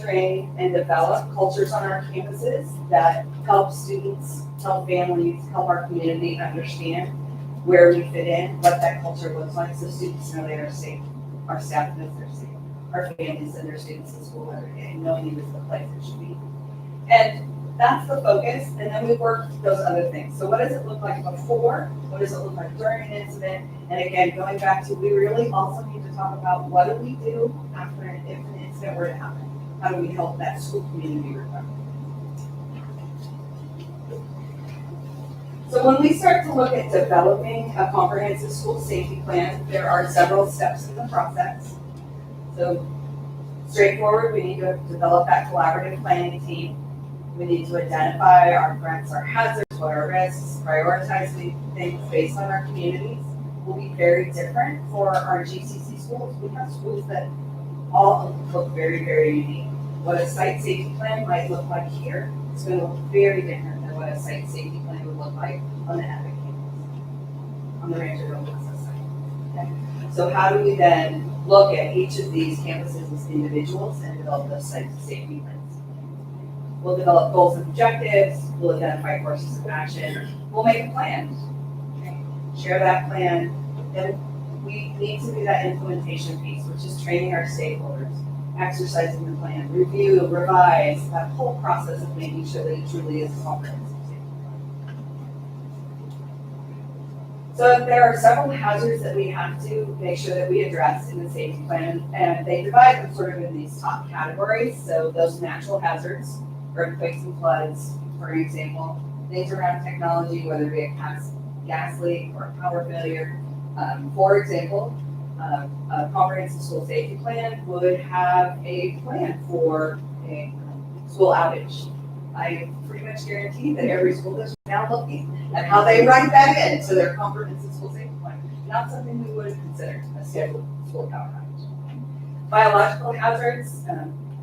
I: train, and develop cultures on our campuses that help students, help families, help our community understand where we fit in, what that culture looks like, so students know they are safe, our staff knows they're safe, our families send their students to school every day, knowing it is the place it should be. And that's the focus, and then we work those other things. So what does it look like before? What does it look like during an incident? And again, going back to, we really also need to talk about what do we do after if an incident were to happen? How do we help that school community recover? So when we start to look at developing a comprehensive school safety plan, there are several steps in the process. So straightforward, we need to develop that collaborative planning team. We need to identify our threats, our hazards, what are our risks, prioritize things based on our communities. Will be very different for our GCC schools. We have schools that all look very, very unique. What a site safety plan might look like here, it's going to look very different than what a site safety plan would look like on the Epic campus, on the Rancho Del Paso site. Okay? So how do we then look at each of these campuses as individuals and develop those site safety plans? We'll develop goals and objectives, we'll identify courses of action, we'll make a plan, okay? Share that plan, then we need to do that implementation piece, which is training our stakeholders, exercising the plan, review, revise, that whole process of making sure that it truly is a comprehensive safety plan. So there are several hazards that we have to make sure that we address in the safety plan, and they divide them sort of in these top categories. So those natural hazards, earthquakes and floods, for example, things around technology, whether it be a gas leak or a power failure. For example, a comprehensive school safety plan would have a plan for a school outage. I pretty much guarantee that every school district is now looking at how they write that into their comprehensive school safety plan. Not something we would have considered a scheduled school power outage. Biological hazards,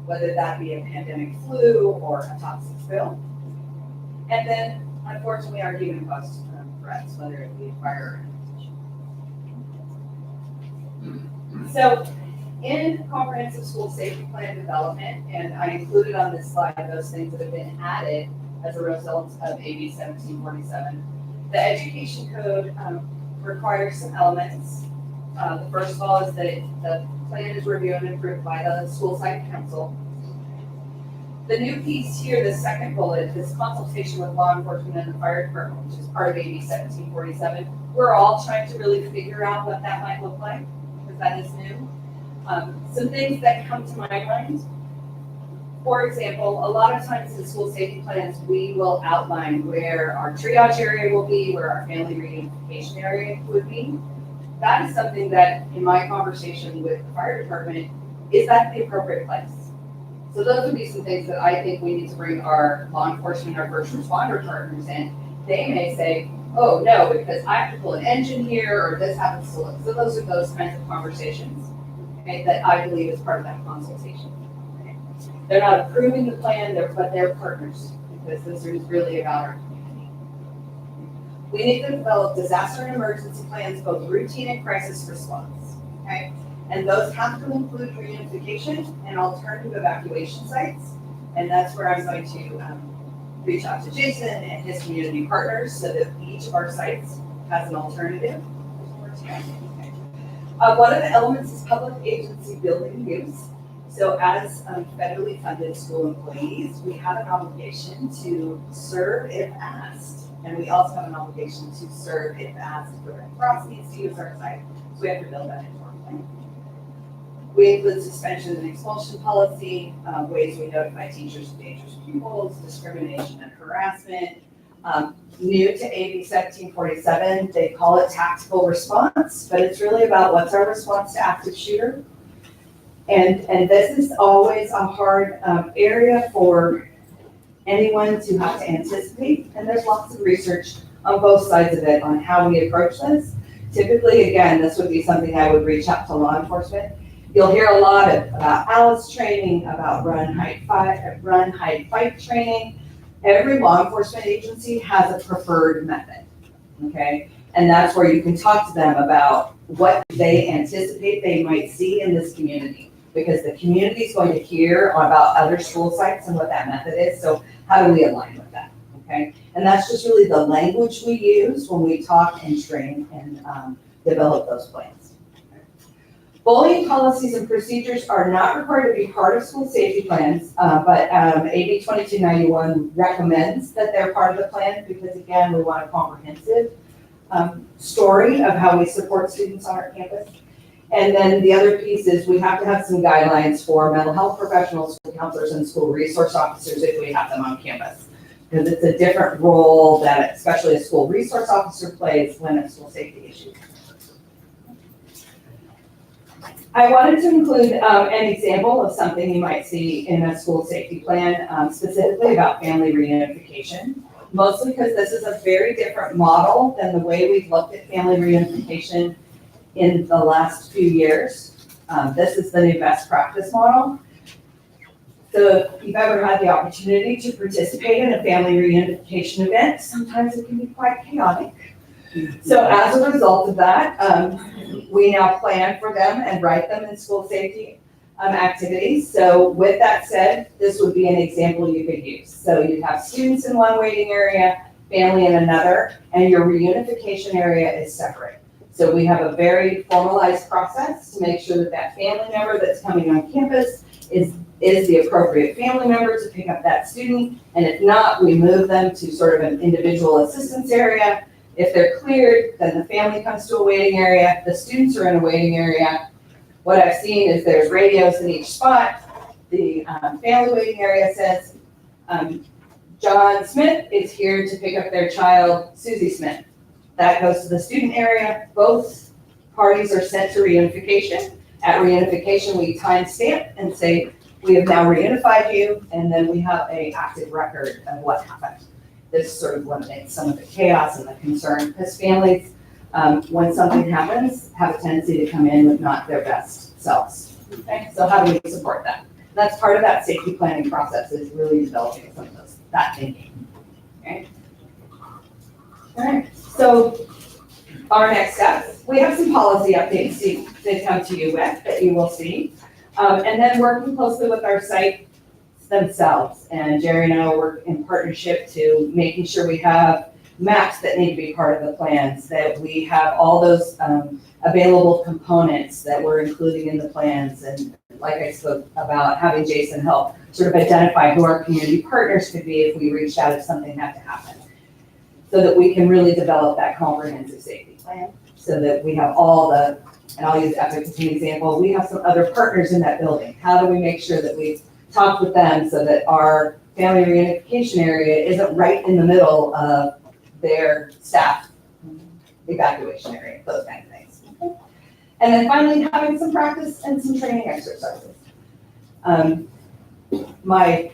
I: whether that be a pandemic flu or a toxic spill. And then, unfortunately, our human cost threats, whether it be fire or so, in comprehensive school safety plan development, and I included on this slide those things that have been added as a result of AB 1747. The education code requires some elements. The first of all is that the plan is reviewed and approved by the school site council. The new piece here, the second bullet, is consultation with law enforcement and the fire department, which is part of AB 1747. We're all trying to really figure out what that might look like, because that is new. Some things that come to my mind. For example, a lot of times in school safety plans, we will outline where our triage area will be, where our family reunification area would be. That is something that, in my conversation with the fire department, is that the appropriate place? So those would be some things that I think we need to bring our law enforcement, our first responder partners in. They may say, oh no, because I have to pull an engine here, or this happens to look. So those are those kinds of conversations, okay, that I believe is part of that consultation. Okay? They're not approving the plan, but they're partners, because this is really about our community. We need to develop disaster and emergency plans, both routine and crisis response, okay? And those have to include reunification and alternative evacuation sites. And that's where I'm going to reach out to Jason and his community partners so that each of our sites has an alternative. One of the elements is public agency building use. So as federally funded school employees, we have an obligation to serve if asked. And we also have an obligation to serve if asked if the Red Cross needs to use our site. So we have to build that into our plan. We include suspension and expulsion policy, ways we notify teachers of dangerous pupils, discrimination and harassment. New to AB 1747, they call it tactical response, but it's really about what's our response to active shooter. And this is always a hard area for anyone to have to anticipate, and there's lots of research on both sides of it on how we approach this. Typically, again, this would be something I would reach out to law enforcement. You'll hear a lot about ALICE training, about run, hide, fight training. Every law enforcement agency has a preferred method, okay? And that's where you can talk to them about what they anticipate they might see in this community, because the community is going to hear about other school sites and what that method is. So how do we align with that, okay? And that's just really the language we use when we talk and train and develop those plans. Bullying policies and procedures are not required to be part of school safety plans, but AB 2291 recommends that they're part of the plan because, again, we want a comprehensive story of how we support students on our campus. And then the other piece is we have to have some guidelines for mental health professionals, school counselors, and school resource officers if we have them on campus. Because it's a different role that especially a school resource officer plays when it's school safety issues. I wanted to include an example of something you might see in a school safety plan, specifically about family reunification, mostly because this is a very different model than the way we've looked at family reunification in the last few years. This is the new best practice model. So if you've ever had the opportunity to participate in a family reunification event, sometimes it can be quite chaotic. So as a result of that, we now plan for them and write them in school safety activities. So with that said, this would be an example you could use. So you'd have students in one waiting area, family in another, and your reunification area is separate. So we have a very formalized process to make sure that that family member that's coming on campus is the appropriate family member to pick up that student. And if not, we move them to sort of an individual assistance area. If they're cleared, then the family comes to a waiting area, the students are in a waiting area. What I've seen is there's radios in each spot. The family waiting area says, John Smith is here to pick up their child, Susie Smith. That goes to the student area. Both parties are sent to reunification. At reunification, we timestamp and say, we have now reunified you, and then we have an active record of what happened. This sort of eliminates some of the chaos and the concern, because families, when something happens, have a tendency to come in with not their best selves. Okay, so how do we support that? That's part of that safety planning process, is really developing some of that thinking. Okay. All right. So our next steps, we have some policy updates to come to you with that you will see, and then working closely with our site themselves. And Jerry and I will work in partnership to making sure we have maps that need to be part of the plans, that we have all those available components that we're including in the plans. And like I spoke about, having Jason help sort of identify who our community partners could be if we reached out if something had to happen, so that we can really develop that comprehensive safety plan, so that we have all the, and I'll use Epic as an example, we have some other partners in that building. How do we make sure that we talk with them so that our family reunification area isn't right in the middle of their staff evacuation area, those kind of things. And then finally, having some practice and some training exercises. My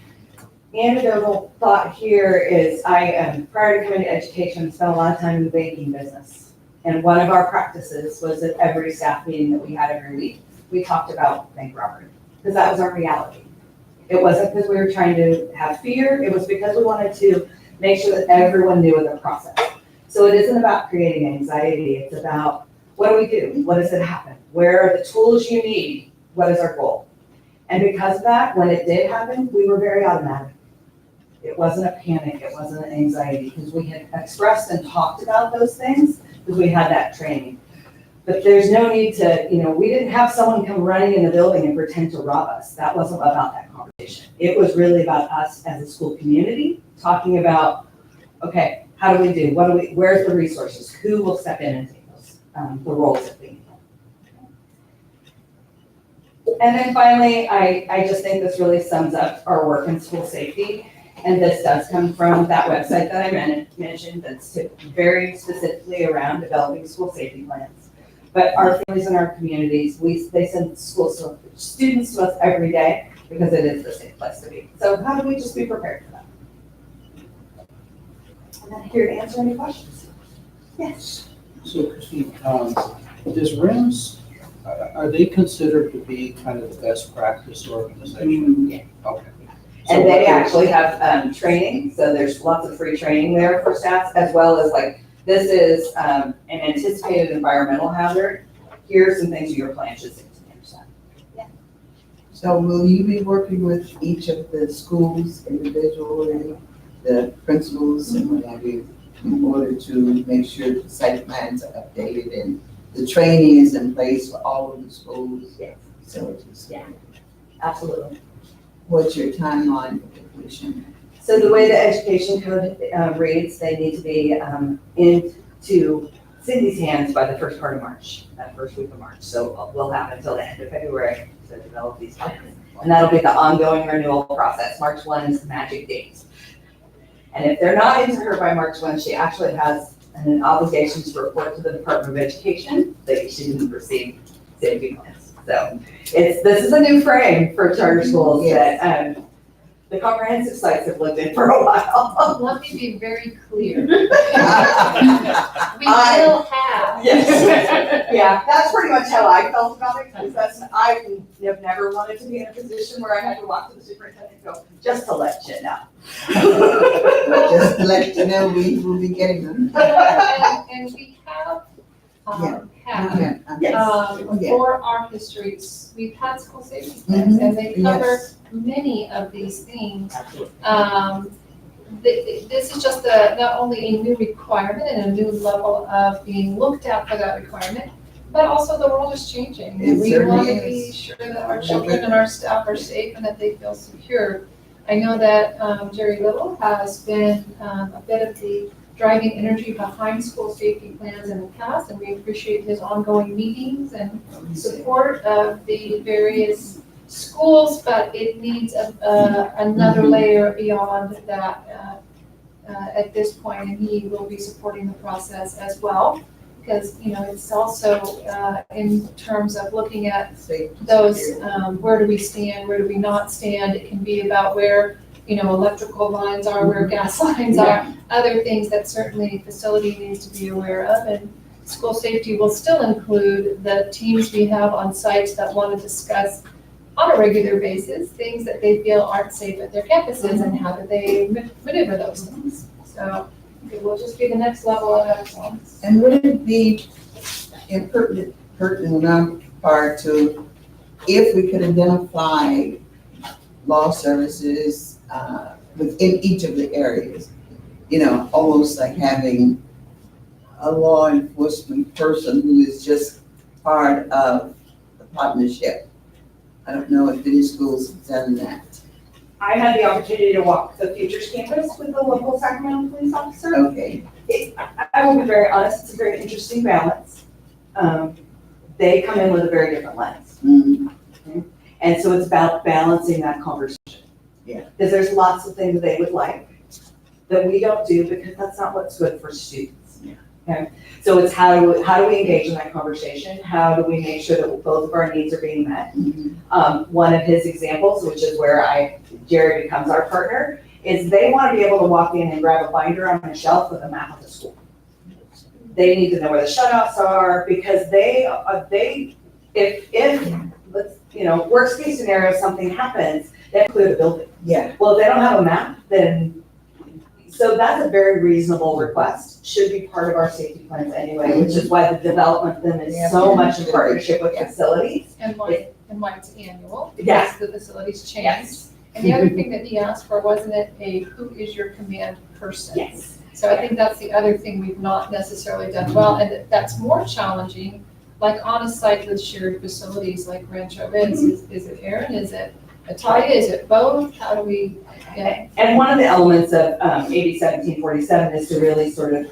I: anecdotal thought here is prior to coming to education, spent a lot of time in the banking business. And one of our practices was at every staff meeting that we had every week, we talked about bank robbery, because that was our reality. It wasn't because we were trying to have fear, it was because we wanted to make sure that everyone knew the process. So it isn't about creating anxiety, it's about, what do we do? What does it happen? Where are the tools you need? What is our goal? And because of that, when it did happen, we were very automatic. It wasn't a panic, it wasn't an anxiety, because we had expressed and talked about those things, because we had that training. But there's no need to, we didn't have someone come running in the building and pretend to rob us. That wasn't about that conversation. It was really about us as a school community, talking about, okay, how do we do? Where's the resources? Who will step in and take those, the roles that we need? And then finally, I just think this really sums up our work in school safety. And this does come from that website that I mentioned, that's very specifically around developing school safety plans. But our families and our communities, they send students to us every day, because it is the safe place to be. So how do we just be prepared for that? And I'm here to answer any questions. Yes.
G: So Christine, does RIMS, are they considered to be kind of the best practice organization?
I: Yeah.
G: Okay.
I: And they actually have training, so there's lots of free training there for staff, as well as this is an anticipated environmental hazard. Here are some things your plan should understand. Yeah.
A: So will you be working with each of the schools individually, the principals and what have you, in order to make sure the site plans are updated and the training is in place for all of the schools?
I: Yes.
A: Facilities?
I: Yeah. Absolutely.
A: What's your timeline for completion?
I: So the way the education code reads, they need to be into Cindy's hands by the first part of March, that first week of March. So we'll have until the end of February to develop these plans. And that'll be the ongoing renewal process. March 1 is the magic date. And if they're not into her by March 1, she actually has an obligation to report to the Department of Education that she didn't receive safety plans. So this is a new frame for charter schools that the comprehensive sites have lived in for a while.
C: Let me be very clear. We will have.
I: Yes. Yeah, that's pretty much how I felt about it, because I have never wanted to be in a position where I had to walk to the superintendent and go, just to let you know.
A: Just to let you know, we will be getting them.
C: And we have,
A: Yeah.
C: for our histories, we've had school safety plans, and they cover many of these things. This is just not only a new requirement and a new level of being looked at for that requirement, but also the world is changing. And we want to be sure that our children and our staff are safe and that they feel secure. I know that Jerry Little has been a bit of the driving energy behind school safety plans in the past, and we appreciate his ongoing meetings and support of the various schools, but it needs another layer beyond that at this point, and he will be supporting the process as well. Because, it's also in terms of looking at those, where do we stand, where do we not stand? It can be about where, electrical lines are, where gas lines are, other things that certainly facility needs to be aware of. And school safety will still include the teams we have on sites that want to discuss on a regular basis, things that they feel aren't safe at their campuses and how do they maneuver those things. So it will just be the next level of excellence.
A: And would it be pertinent on our part to, if we could identify law services within each of the areas, almost like having a law enforcement person who is just part of the partnership. I don't know if any schools have done that.
I: I had the opportunity to walk the Futures campus with the local Sacramento police officer.
A: Okay.
I: I will be very honest, it's a very interesting balance. They come in with a very different lens.
A: Mhm.
I: And so it's about balancing that conversation.
A: Yeah.
I: Because there's lots of things they would like that we don't do because that's not what's good for students.
A: Yeah.
I: Okay, so it's how do we engage in that conversation? How do we make sure that both of our needs are being met? One of his examples, which is where Jerry becomes our partner, is they want to be able to walk in and grab a binder on a shelf with a map of the school. They need to know where the shutoffs are because if worst case scenario, something happens, they have to clear the building.
A: Yeah.
I: Well, if they don't have a map, then, so that's a very reasonable request, should be part of our safety plans anyway, which is why the development of them is so much in partnership with facilities.
C: And why it's annual,
I: Yeah.
C: because the facilities change.
I: Yes.
C: And the other thing that he asked for, wasn't it who is your command person?
I: Yes.
C: So I think that's the other thing we've not necessarily done well, and that's more challenging, like on a site with shared facilities like Rancho is it Aaron, is it Atalia, is it both? How do we get?
I: And one of the elements of AB 1747 is to really sort of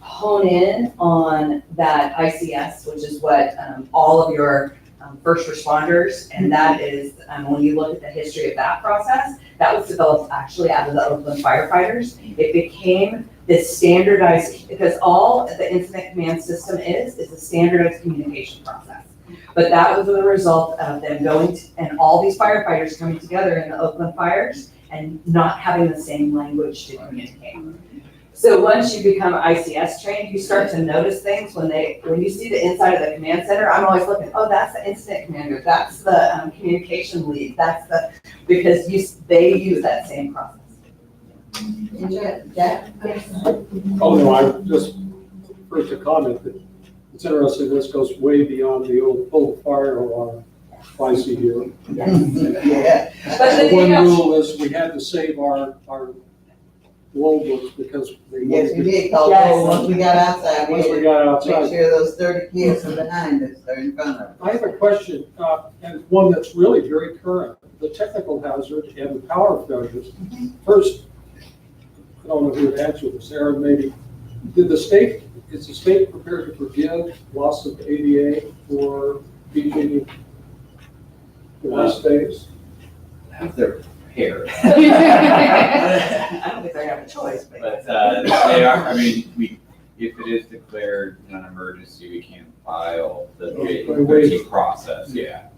I: hone in on that ICS, which is what all of your first responders, and that is, when you look at the history of that process, that was developed actually out of the Oakland firefighters. It became this standardized, because all the incident command system is a standardized communication process. But that was the result of them going to, and all these firefighters coming together in the Oakland fires and not having the same language to communicate. So once you become ICS trained, you start to notice things when you see the inside of the command center. I'm always looking, oh, that's the incident commander, that's the communication lead, because they use that same process.
A: Yeah.
F: Oh, no, I just first to comment that it's interesting, this goes way beyond the old full fire alarm twice a year.
A: Yeah.
I: But
F: The one rule is we had to save our roll books because they.
A: Yes, we did, call
I: Yes.
A: once we got outside,
F: Once we
A: we
F: got
A: had to
F: outside.
A: make sure those 30 kids are behind us or in front of us.
F: I have a question, and one that's really very current, the technical hazard and power failures. First, I don't know who would answer this, Aaron, maybe. Is the state prepared to forgive loss of ADA for PG the last days?
D: Have their hair.
I: I don't think they have a choice, but.
D: But they are, if it is declared an emergency, we can file the JP process, yeah.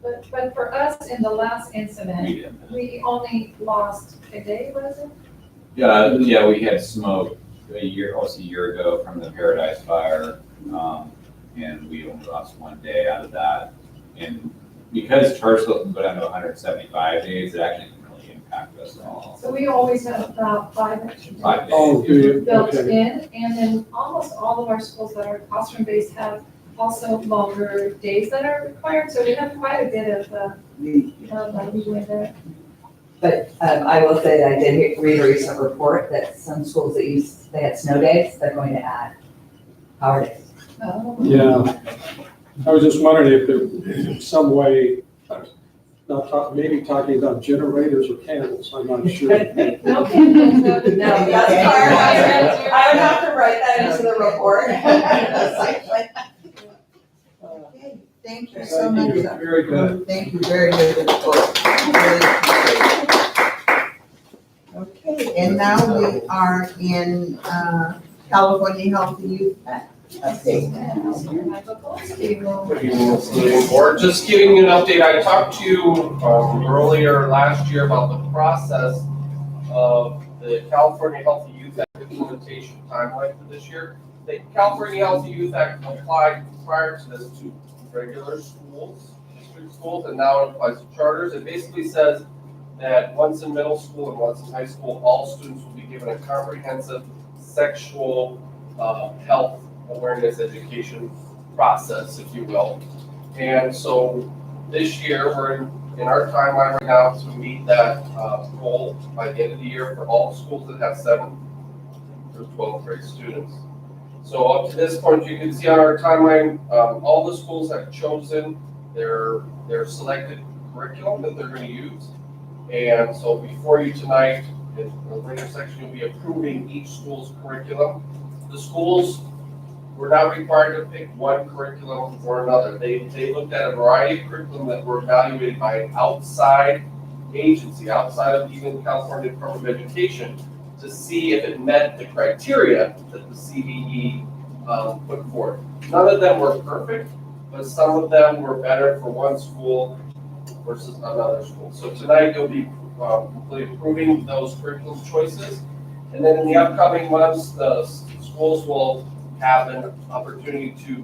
C: But for us, in the last
D: We
C: incident,
D: did.
C: we only lost a day, was it?
D: Yeah, we had smoke almost a year ago from the Paradise Fire, and we only lost 1 day out of that. And because Charlottesville can go down to 175 days, it actually didn't really impact us at all.
C: So we always have about 5 extra days
D: 5 days.
F: Oh, do you?
C: built
F: Okay.
C: in, and then almost all of our schools that are classroom-based have also longer days that are required, so we have quite a bit of leeway there.
I: But I will say that I did read a recent report that some schools they had snow days, they're going to add power days.
C: Oh.
F: Yeah. I was just wondering if there's some way, maybe talking about generators or candles, I'm not sure.
C: No candles, no.
I: No, that's firefighter. I would have to write that into the report.
A: Thank you so much.
F: Very good.
A: Thank you, very good report. Really appreciate it. Okay, and now we are in, California Healthy Youth Act update.
J: Good evening, City Board. Just giving you an update. I talked to you earlier last year about the process of the California Healthy Youth Act implementation timeline for this year. The California Healthy Youth Act applied prior to this to regular schools, district schools, and now it applies to charters. It basically says that once in middle school and once in high school, all students will be given a comprehensive sexual health awareness education process, if you will. And so this year, we're in our timeline right now to meet that goal by the end of the year for all schools that have 7th through 12th grade students. So up to this point, you can see on our timeline, all the schools have chosen their selected curriculum that they're going to use. And so before you tonight, in the later section, you'll be approving each school's curriculum. The schools were not required to pick one curriculum or another. They looked at a variety of curriculum that were evaluated by an outside agency, outside of even California Department of Education, to see if it met the criteria that the CDE put forth. None of them were perfect, but some of them were better for one school versus another school. So tonight you'll be completely approving those curriculum choices. And then in the upcoming months, the schools will have an opportunity to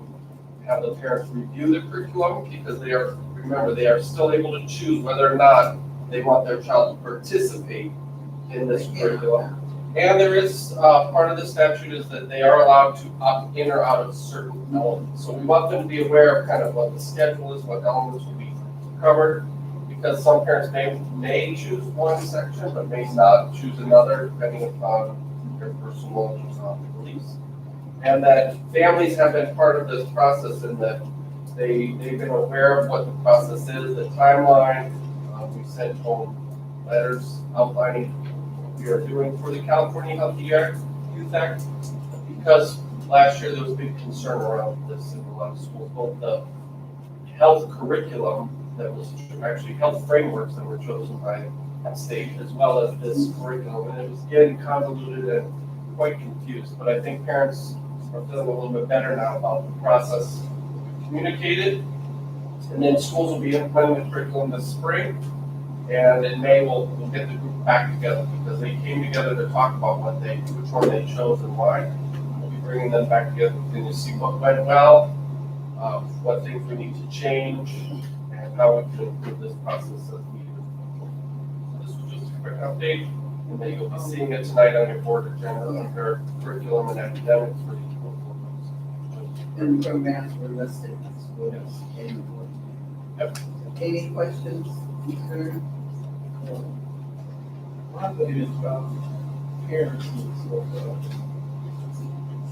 J: have the parents review the curriculum, because they are still able to choose whether or not they want their child to participate in this curriculum. And there is, part of the statute is that they are allowed to opt in or out of certain elements. So we want them to be aware of kind of what the schedule is, what elements will be covered, because some parents may choose one section, but may not choose another, depending upon their personal beliefs. And that families have been part of this process, and that they've been aware of what the process is, the timeline. We sent home letters outlining what we are doing for the California Healthy Youth Act, because last year there was a big concern around this in a lot of schools, both the health curriculum that was actually health frameworks that were chosen by the state, as well as this curriculum, and it was getting convoluted and quite confused. But I think parents are feeling a little bit better now about the process communicated. And then schools will be implementing the curriculum this spring, and in May we'll get the group back together, because they came together to talk about which one they chose and why. We'll be bringing them back together to see what went well, what things we need to change, and how we can improve this process as needed. So this was just a quick update, and then you'll be seeing it tonight on your board agenda under curriculum and academics for each board.
A: And programs were listed.
J: Yes.
A: Yep. Any questions, concerns?
G: My thing is about parents and so forth.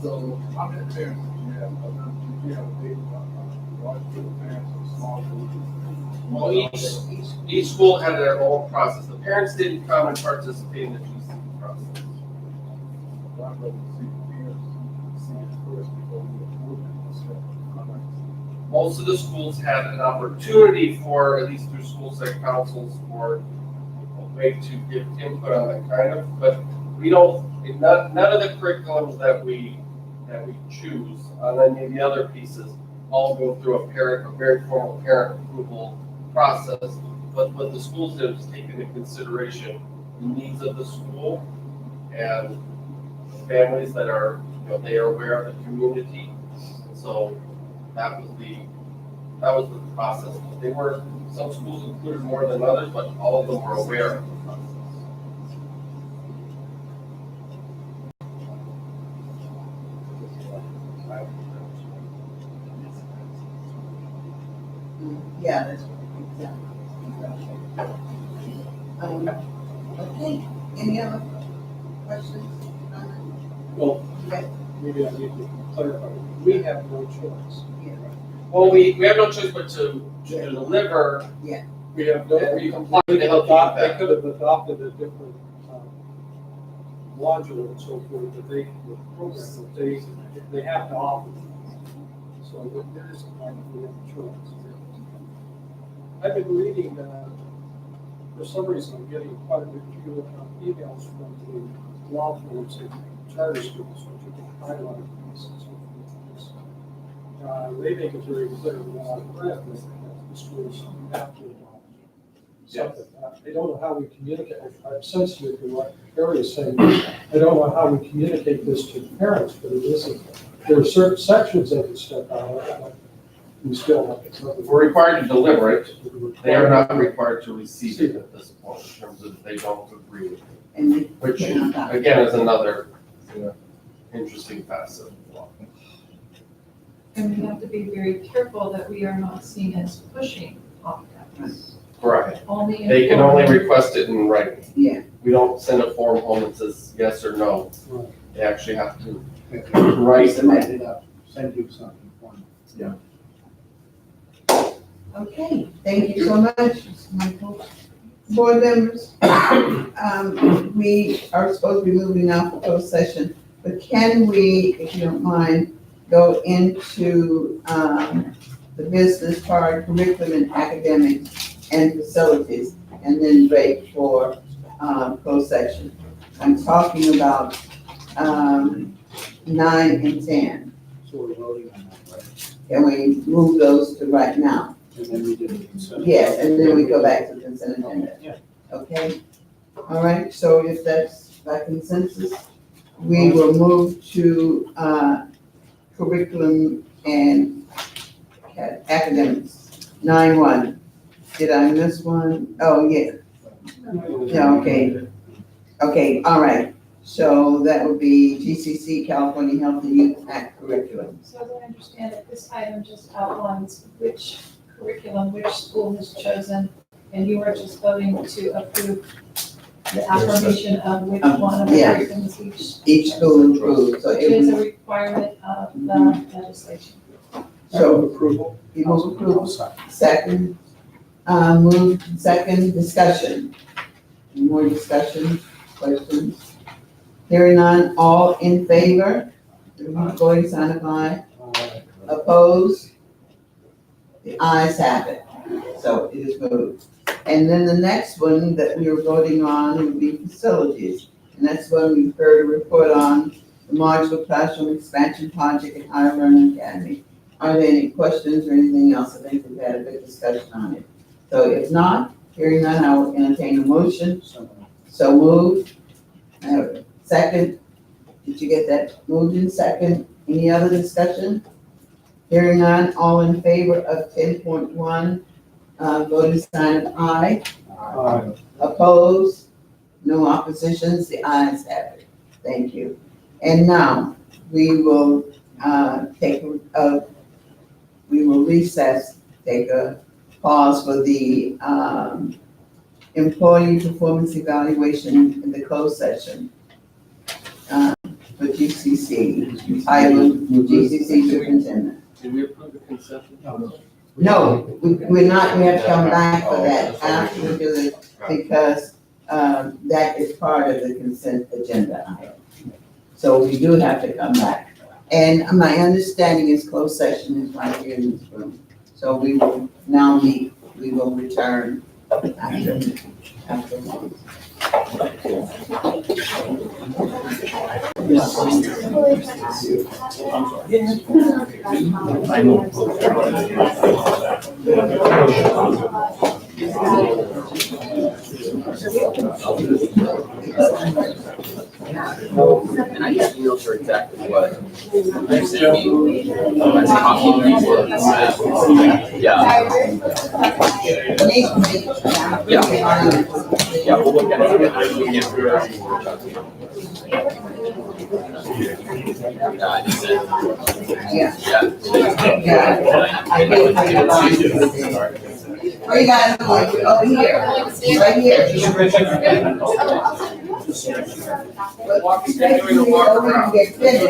G: So how many parents do you have? Do you have a big, large group of parents or small group?
J: Well, each school had their own process. The parents didn't come and participate in the GCC process.
G: I'd rather see the parents see it first before we approve it.
J: Most of the schools had an opportunity for, at least through school site councils, for a way to give input on that kind of, but we don't, none of the curriculums that we choose on any of the other pieces all go through a very formal parent approval process. But what the schools did was take into consideration the needs of the school and families that are, they are aware of the community. And so that was the process. Some schools included more than others, but all of them were aware of the process.
A: Yeah, that's exactly. Okay, any other questions?
F: Well,
A: Okay.
F: maybe I need to clarify. We have no choice.
J: Well, we have no choice but to deliver.
A: Yeah.
F: We have no,
J: And we
F: they
J: comply with the
F: could
J: health
F: they could have adopted a different module and so forth, but the program, they have to offer. So there is a kind of we have a choice. I've been reading, for some reason, I'm getting quite a few emails from the law firms and charter schools, which you can highlight these and so forth. They make it very clear that the schools have to adopt something. I don't know how we communicate. I'm sensitive to what Harry is saying. I don't know how we communicate this to parents, but it isn't. There are certain sections that can step out, but we still have to cover.
J: We're required to deliver it. They are not required to receive it at this point, in terms of if they don't agree with it.
A: And we
J: Which,
A: cannot adopt.
J: again, is another, interesting facet of the law.
C: And we have to be very careful that we are not seen as pushing opt-outs.
J: Correct.
C: Only.
J: They can only
C: informing.
J: request it in writing.
A: Yeah.
J: We don't send a form home that says yes or no.
F: Right.
J: They actually have to write it.
E: Send you something.
A: Okay, thank you so much, Mr. Michael. Board members, we are supposed to be moving out for closed session, but can we, if you don't mind, go into the business part, curriculum and academics and facilities, and then break for closed session? I'm talking about 9 and 10.
E: So we're voting on that, right?
A: Can we move those to right now?
E: And then we did the consent.
A: Yes, and then we go back to the consent agenda.
E: Yeah.
A: Okay? All right, so if that's by consensus, we will move to curriculum and academics. 9-1. Did I miss one? Oh, yeah. Yeah, okay. Okay, all right. So that would be GCC, California Health and Youth Act curriculum.
C: So as I understand it, this item just outlines which curriculum, which school has chosen, and you are just voting to approve the affirmation of which one of the
A: Yeah.
C: curriculums
A: Each school approved, so
C: which is a
A: it
C: requirement of the legislation.
A: so
E: Approval.
A: you move approval. Second, move second, discussion. Any more discussion, questions? Hearing none, all in favor? Voting sign of aye. Opposed? The ayes have it, so it is moved. And then the next one that we are voting on would be facilities. And that's when we've heard a report on the modular classroom expansion project at Higher Learning Academy. Are there any questions or anything else? I think we've had a good discussion on it. So if not, hearing none, I will entertain a motion. So moved. I have a second. Did you get that? Moved in second. Any other discussion? Hearing none, all in favor of 10.1, voting sign of aye. Opposed? No oppositions, the ayes have it. Thank you. And now, we will we will recess, take a pause for the employee performance evaluation in the closed session for GCC, title GCC superintendent.
J: Did we approve the consent?
A: No, we're not, we have to come back for that after we do it, because that is part of the consent agenda item. So we do have to come back. And my understanding is closed session is right here in this room. So we will now meet, we will return after lunch.
K: And I just feel for exactly what you said. Yeah, we'll look at it.
A: Where you guys going? Over here, right here. Walk straight to the over and get finished.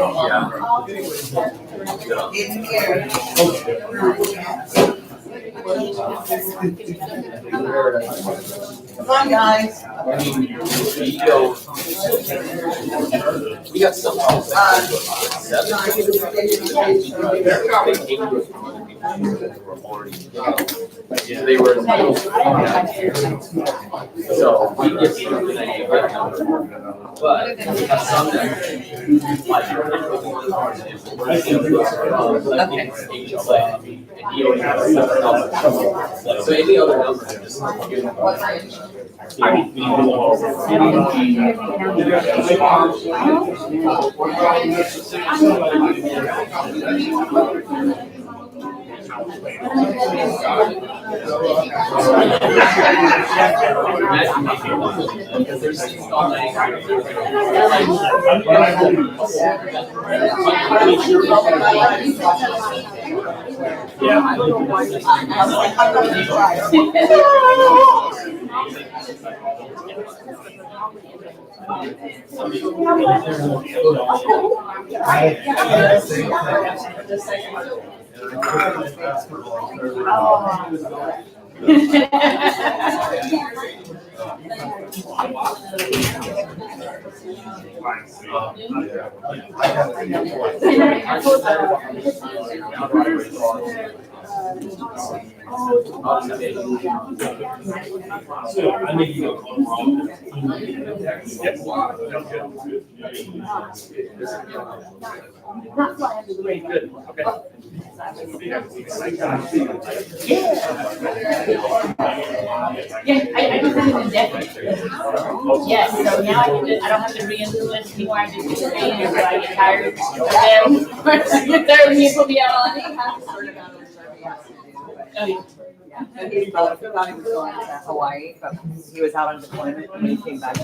A: In here. Come on, guys.
K: We got some. So they were. So we get something that you got number. But we have some that. Like, and he already has a separate number. So any other number, just give them.
A: What range?
K: Because there's things all night.
A: Yeah. I don't know why. I'm gonna try.
L: Not fly under the radar.
B: Good, okay.
L: Yeah, I just did it indefinitely. Yes, so now I can just, I don't have to re-influence anymore, I just get trained until I get tired. And then, get there and you put me out on it. Oh, yeah.
A: Yeah, he thought he was going to Hawaii, but he was out on deployment when he came back.
L: I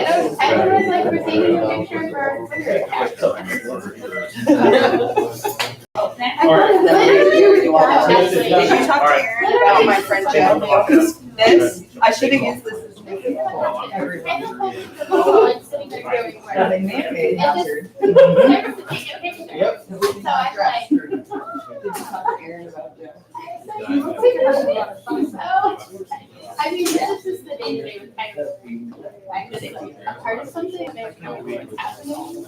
L: don't like we're taking a picture for our Twitter account.
A: Did you talk to Aaron about my friend Joe? This, I should have used this as an example. They man-made hazard.
L: Yep. So I like.
A: Did you talk to Aaron about Joe?
L: I mean, this is the day today was kind of, I could like a part of something, and I was kind of like, what's happening.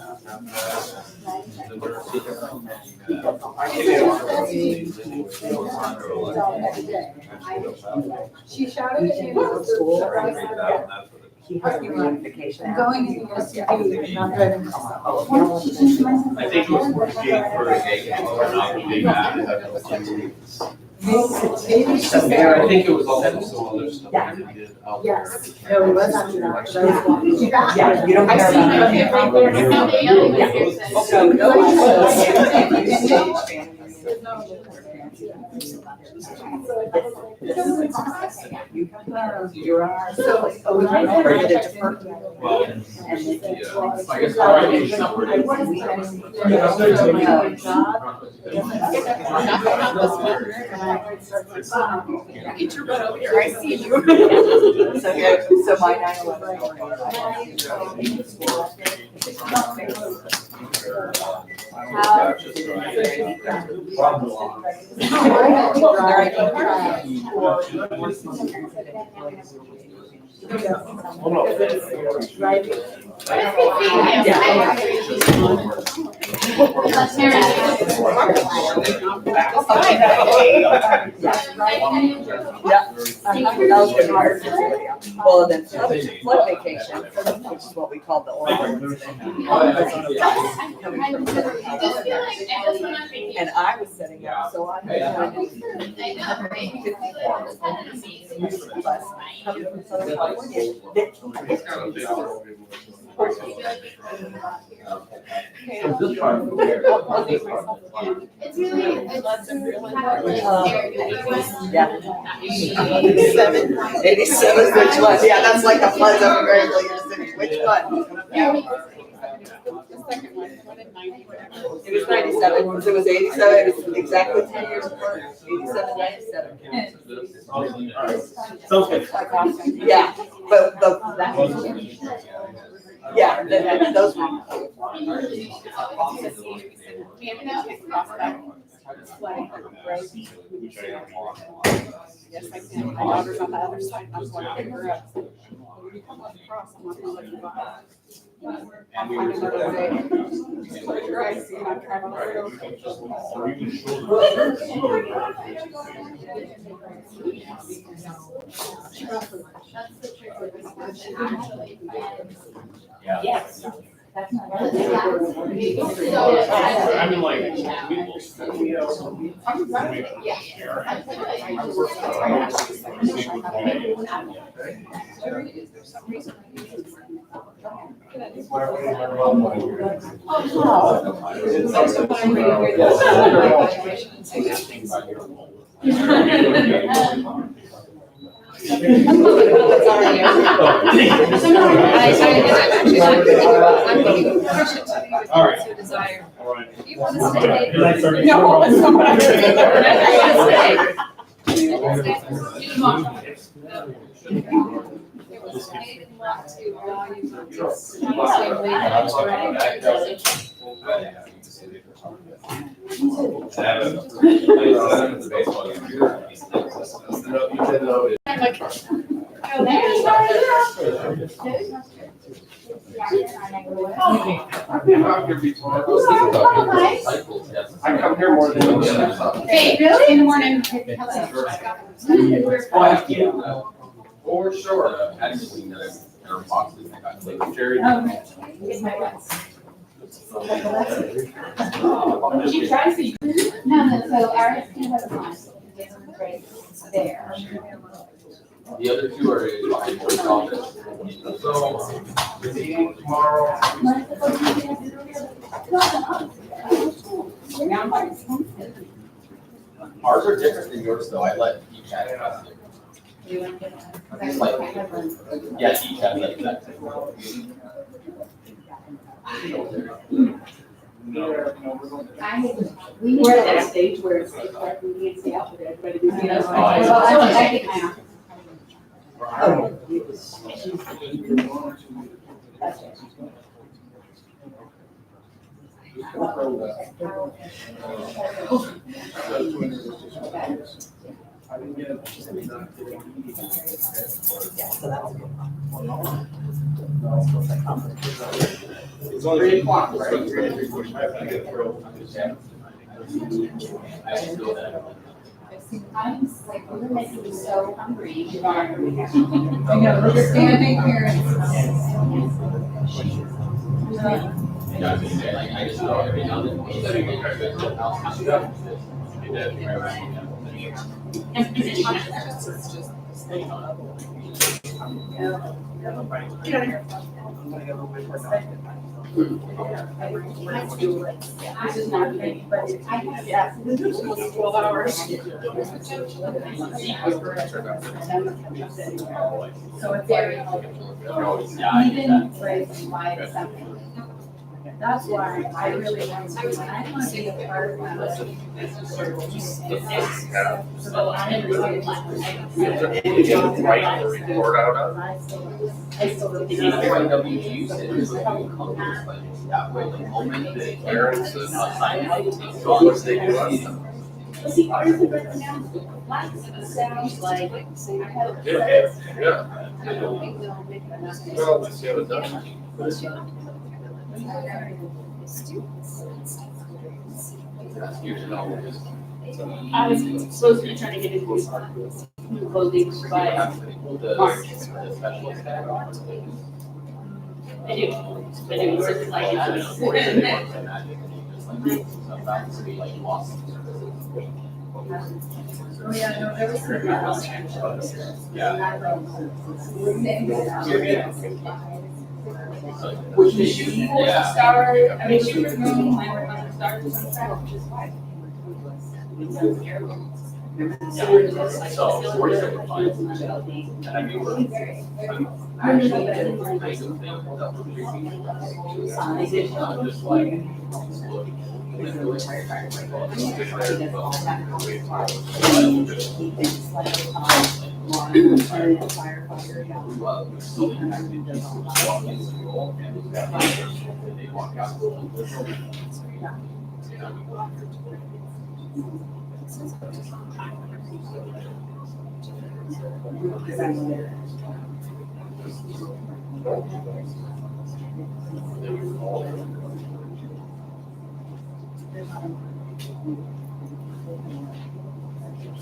A: She shouted at you at school. He has the unification. I'm going to university, not driving myself.
D: I think it was for a gay or not a big
A: Maybe she's
J: Yeah,
A: there.
J: I think it was also some other stuff that we did out there.
A: Yes, no, it was after that. Yeah, you don't
L: I
A: care
L: see
A: about
L: it
A: that.
L: right there, it's not the yellow one here says.
A: So, no, you're on. So, we created a department.
D: Well,
A: And
D: I guess already separated.
A: Get your butt over here, I see you. So my 9/11. Well, and then flood vacation, which is what we call the oral. And I was setting up, so I had bus coming from Southern California.
L: It's really,
A: Yeah. 87, which one? Yeah, that's like the flood of Grand City. Which one?
L: second one, what in 90, whatever.
A: It was 97, because it was 87, it was exactly 10 years apart, 87, 97.
B: Sounds good.
A: Yeah, but yeah, those ones.
L: Yes, I can. My daughter's on the other side, I'm going to pick her up. So when you come across, I'm not gonna let you by. I'll find another way. Close your eyes, see, and I'm trying to let her Yes.
K: I'm in like,
B: All right.
C: Desire.
B: All right.
C: You want to stay?
B: Good night, sir.
L: No, it's somebody.
C: It was made in love to values of this. Same way that it's I'm like, oh,
J: I come here more than you.
L: Hey, really? In the morning.
J: For sure.
L: Jerry. She tries to.
M: No, so ours can have a line, right there.
K: the other two are behind board office.
J: So, the meeting tomorrow,
K: Ours are different than yours though, I let each have it. Yeah, each have like that.
M: We're at that stage where it's like we can't stay out with everybody. We can't-
J: it's only 3 o'clock, right?
M: I'm like, we're making me so hungry.
C: I know, we're just standing here.
K: I just know every now and
M: This is not big, but I have, yeah, this is almost 12 hours. So it's very, even like 5 something. That's why I really want to, when I want to be a part of that. So I understand.
J: Write the report out of.
M: I still don't think.
J: Parents and
M: See, ours is written down, like, sounds like, I have.
J: Yeah.
C: I don't think they'll make it enough.
J: Well, let's get it done.
L: I was supposed to be trying to get into new clothing by March. I do, but it was like.
C: Oh, yeah, no, there was
L: Which is she started, I mean, she was moving, I worked on the stars on Saturday, which is why.
K: So we're still fine. And I mean, I'm actually getting nice of things that we're doing. Just like.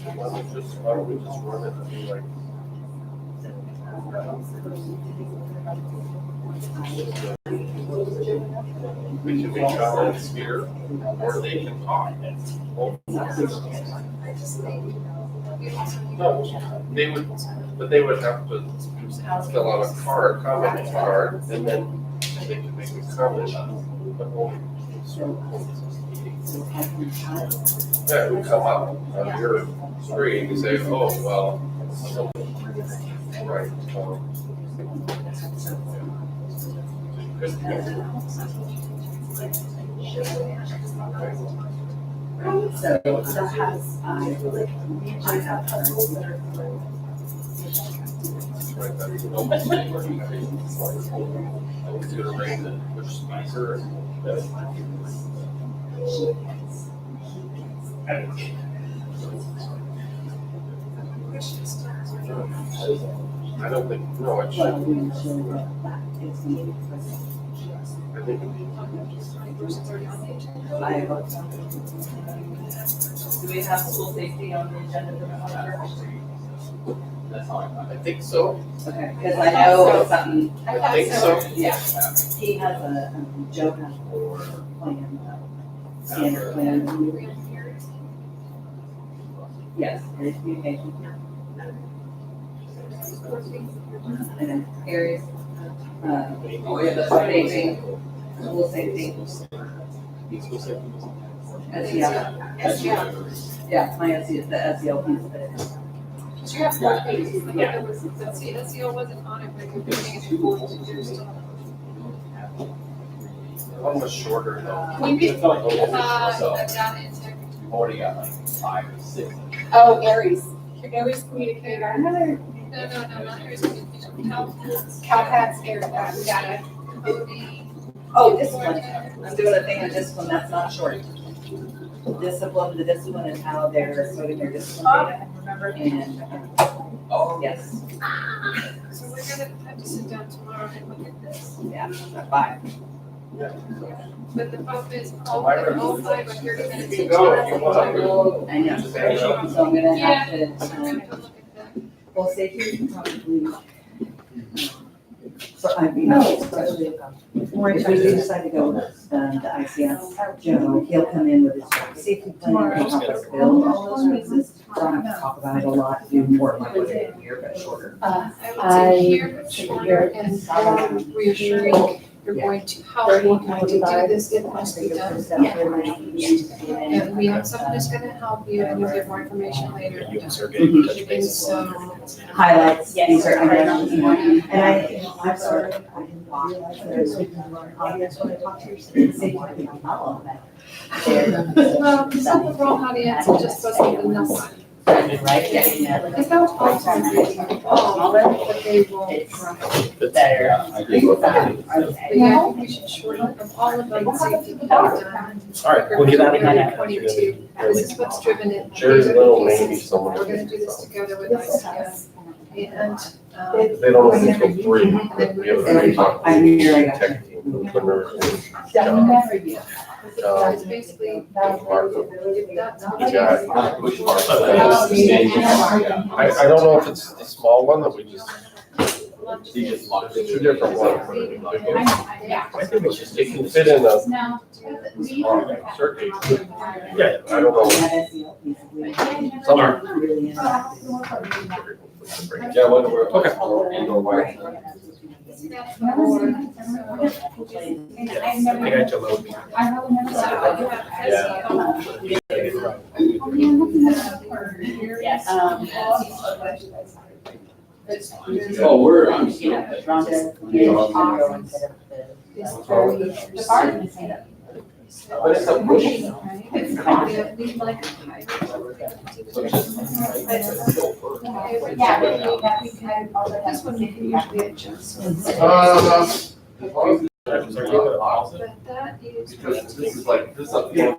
J: Why don't we just run it and be like, we can make comments here, or they can talk. No, they would, but they would have to fill out a card, comment card, and then they can make a comment on the whole. Yeah, it would come up on your screen, you say, oh, well, right.
M: So that has, I have puzzles that are.
J: I don't think, no, it
M: Well,
J: should.
M: we show that it's needed.
J: I think
M: I hope so. Do we have school safety on the agenda for the
K: That's how
J: I think so.
M: Okay, because I know it's something,
J: I think so.
M: yeah, he has a, Joe has a plan, standard plan. Yes, there's communication. And then areas, safety, school safety. Yeah, my SEL, the SEL piece of it.
C: You have 4 pages, I thought there was, the SEL wasn't on it, but you're doing it before to still.
J: One was shorter though.
C: Can you get,
K: So-
C: data integrity?
K: We've already got like 5 or 6.
L: Oh, Aries communicator.
C: No, not Aries Communication,
L: CalPAT's data.
C: coding.
M: Oh, this one, I'm doing a thing on this one, that's not short. Discipline, the discipline and how they're coding their discipline data, remember? And,
K: Oh,
M: yes,
C: So we're gonna have to sit down tomorrow and look at this.
M: yeah, 5.
C: But the problem is, all 5 are 30 minutes.
J: You can go if you want.
M: I know, so I'm gonna have to,
C: We're gonna have to look at that.
M: well, safety probably. So I mean, especially if we do decide to go with the ICS, Joe, he'll come in with his safety plan, he'll help us build all those pieces. So I don't have to talk about it a lot, do more like what it here, but shorter.
C: I would say here, but shorter and more reassuring, you're going to, how are you going to do this, it must be done. And we have someone who's gonna help you, and you'll get more information later. And so,
M: Highlights, these are items, and I'm sorry, I didn't realize that there's audience when I talk to your safety, I didn't follow that.
C: well, the overall audience just wasn't enough.
M: Right, yeah.
C: It's not all time, all, but they will.
M: Better.
K: I agree with that.
C: But yeah, I think we should shorten from all of them safety can be done.
B: All right, we'll get out of here.
C: 22. This is what's driven it.
J: Jerry's
C: These are the
J: little
C: pieces.
J: maybe someone.
C: We're gonna do this together with ICS. And,
J: They don't know until 3, but we have a meeting on
M: I'm here, I got
J: tech team, when we're.
C: it's basically, if that's.
J: Yeah.
K: Which part?
J: I don't know if it's the small one that we just,
K: You just lock
J: there's 2 different ones.
L: Yeah.
J: I think it can fit in a,
L: Now,
J: certainly. Yeah, I don't know. Some are.
M: Really
J: Yeah, what we're, okay.
K: Indoor wire.
C: That's the board.
L: I've never.
B: I got you low.
L: I really never.
C: So you have SEO.
L: I'm looking at it for here.
D: Oh, we're on.
L: You know, Rhonda, the garden is made up.
D: But it's a push.
C: It's kind of, we like a
L: Yeah, but we had all the.
C: This one we can usually adjust.
J: Sorry,
C: But that is.
J: because this is like, this is a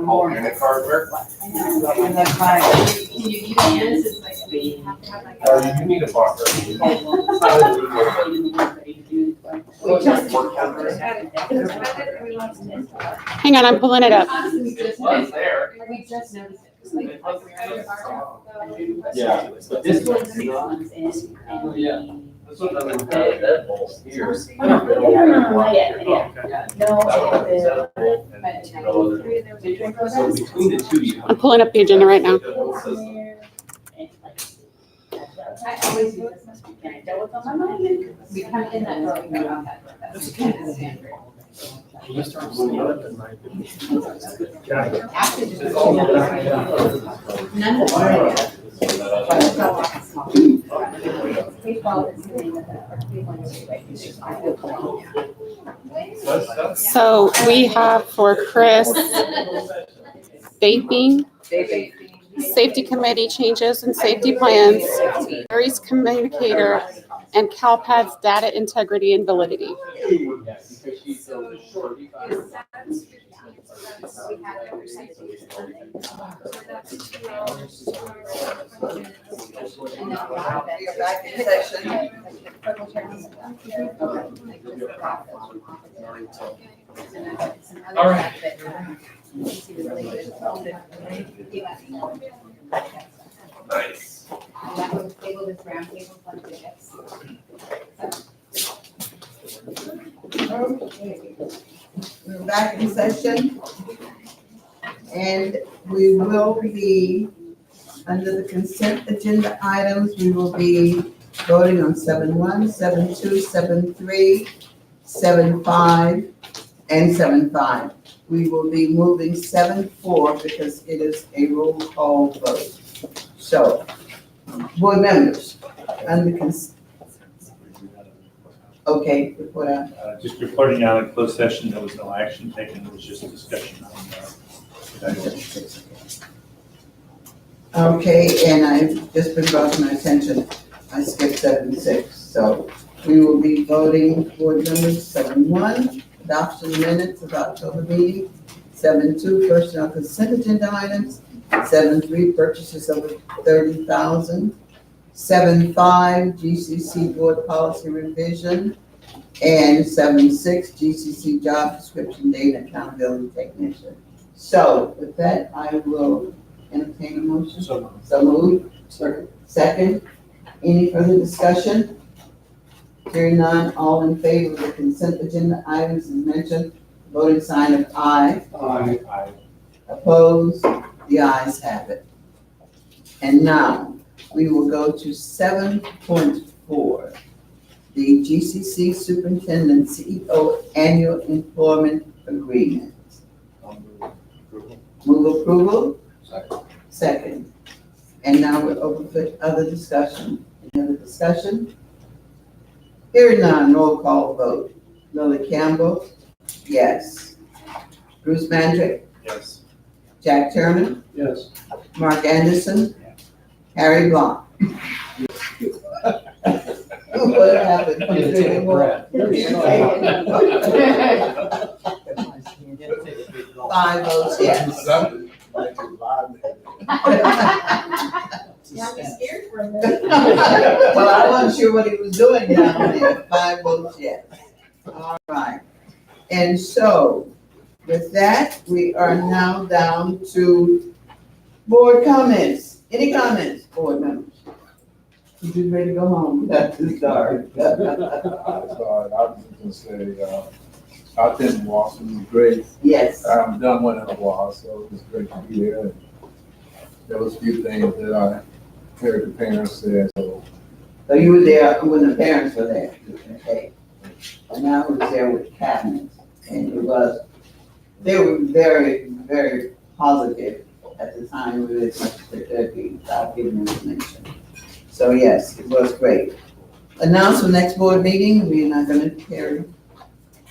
J: alternate hardware.
L: And that's right.
C: Can you use this as like, we have to have like.
J: You need a bar.
L: We just.
N: Hang on, I'm pulling it up.
C: We just
J: Was there.
C: we just noticed it. It's like-
D: Yeah, but this one.
L: Oh,
J: yeah. This one doesn't have that bolt here.
D: So between the two, you.
N: I'm pulling up the agenda right now.
C: I always do this.
L: Can I tell what's on my mind?
C: We come in that door, we go out that door. That's kind of standard. After just. None of the.
N: So we have for Chris, vaping, safety committee changes and safety plans, Aries communicator, and CalPAD's data integrity and validity.
C: So is that 15, so we had every safety. So that's 2 hours. And then we'll have it.
A: You're back in session.
B: All right.
J: Nice.
C: That was table with round table fun tickets.
A: We're back in session. And we will be, under the consent agenda items, we will be voting on 7.1, 7.2, 7.3, 7.5, and 7.5. We will be moving 7.4 because it is a roll call vote. So, board members, under okay, report out.
H: Just reporting out in closed session, there was no action taken, it was just a discussion on
A: Okay, and I've just been brought to my attention, I skipped 7.6, so we will be voting board members 7.1, adoption minutes of October meeting, 7.2, personnel consent agenda items, 7.3, purchases over $30,000, 7.5, GCC board policy revision, and 7.6, GCC job description data accountability technician. So with that, I will entertain a motion. So moved. Second. Any further discussion? Hearing none, all in favor of the consent agenda items as mentioned, voting sign of aye.
H: Aye.
A: Opposed? The ayes have it. And now, we will go to 7.4, the GCC Superintendent CEO Annual Employment Agreement. Move approval? Second. And now we're open for other discussion. Any other discussion? Hearing none, roll call vote. Lily Campbell? Yes. Bruce Mandrick?
H: Yes.
A: Jack Turner?
F: Yes.
A: Mark Anderson? Harry Blanc? What happened? Five votes yes.
C: Now we scared for a minute.
A: Well, I wasn't sure what he was doing down there. 5 votes yes. All right. And so with that, we are now down to board comments. Any comments, board members? You just ready to go home? That's the start.
G: Sorry, I was just gonna say, I think Boston was great.
A: Yes.
G: I haven't done one in a while, so it was great to be here. There was a few things that I heard the parents say, so.
A: So you were there when the parents were there, okay? And I was there with cabinets, and they were very, very positive at the time we were without giving information. So yes, it was great. Announce the next board meeting, we're not gonna carry.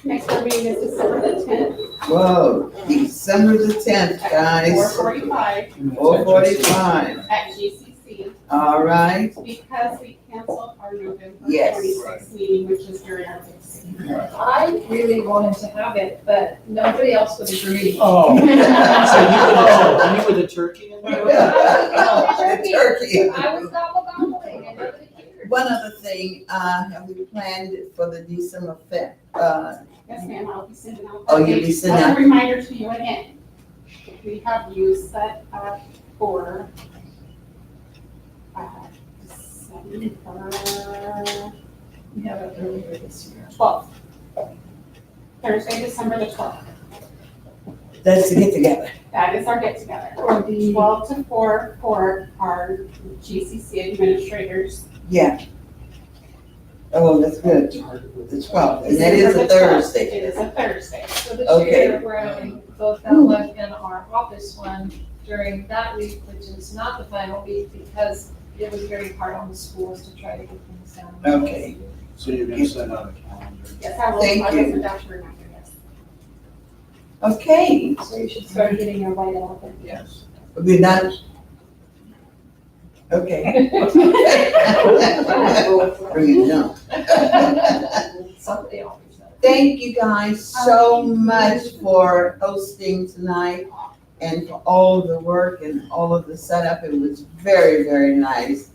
N: Next board meeting is December the 10th,
A: Whoa, December the 10th, guys,
N: 4:45
A: 4:45.
N: at GCC.
A: All right,
N: Because we canceled our November
A: Yes.
N: 26th meeting, which is during our big city.
C: I really wanted to have it, but nobody else would agree.
B: Oh.
A: Oh.
B: You with the turkey in there?
A: The turkey.
C: I was gobbling and nobody cared.
A: One other thing, have we planned it for the December 5th?
N: Yes, ma'am, I'll be sending out.
A: Oh, you'll be sending
N: As
A: out-
N: a reminder to you again, we have you set up for, December
C: We have it earlier this year.
N: 12th. Thursday, December the 12th.
M: That's to get together.
N: That is our get together.
C: For the
N: 12 to 4 for our GCC administrators.
A: Yeah. Oh, that's good, the 12th, and that is
N: December
A: a
N: the 12th.
A: Thursday.
N: It is a Thursday.
C: So this
A: Okay.
C: year, we're having both that one and our office one during that week, which is not the final week, because it was very hard on the schools to try to get things down.
A: Okay.
G: So you're gonna send out a calendar?
N: Yes, I will.
A: Thank
N: I will
A: you.
N: send out your reminder, yes.
A: Okay,
C: So you should start getting your white elephant.
G: Yes.
A: we're not. Okay. Bring it down.
C: Somebody always does.
A: Thank you guys so much for hosting tonight and for all the work and all of the setup. It was very, very nice.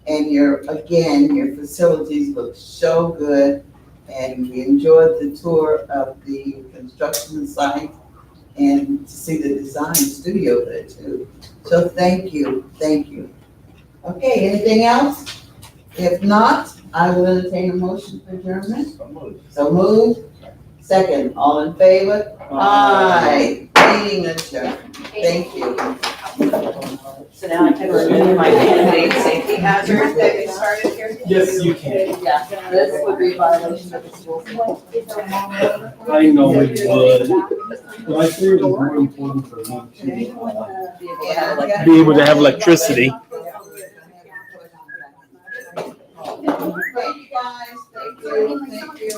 A: And your facilities look so good. And we enjoyed the tour of the construction site and to see the design studio there too. So thank you, thank you. Okay, anything else? If not, I will entertain a motion for adjournment. So moved. Second, all in favor? Aye. Meeting adjourned. Thank you.
M: So now I can remove my mandate safety hazard that we started here.
B: Yes, you can.
M: Yeah, this would be a violation of the school.
B: I know it would, but I think it was more important for me to be able to have electricity.
A: Thank you guys, thank you, thank you.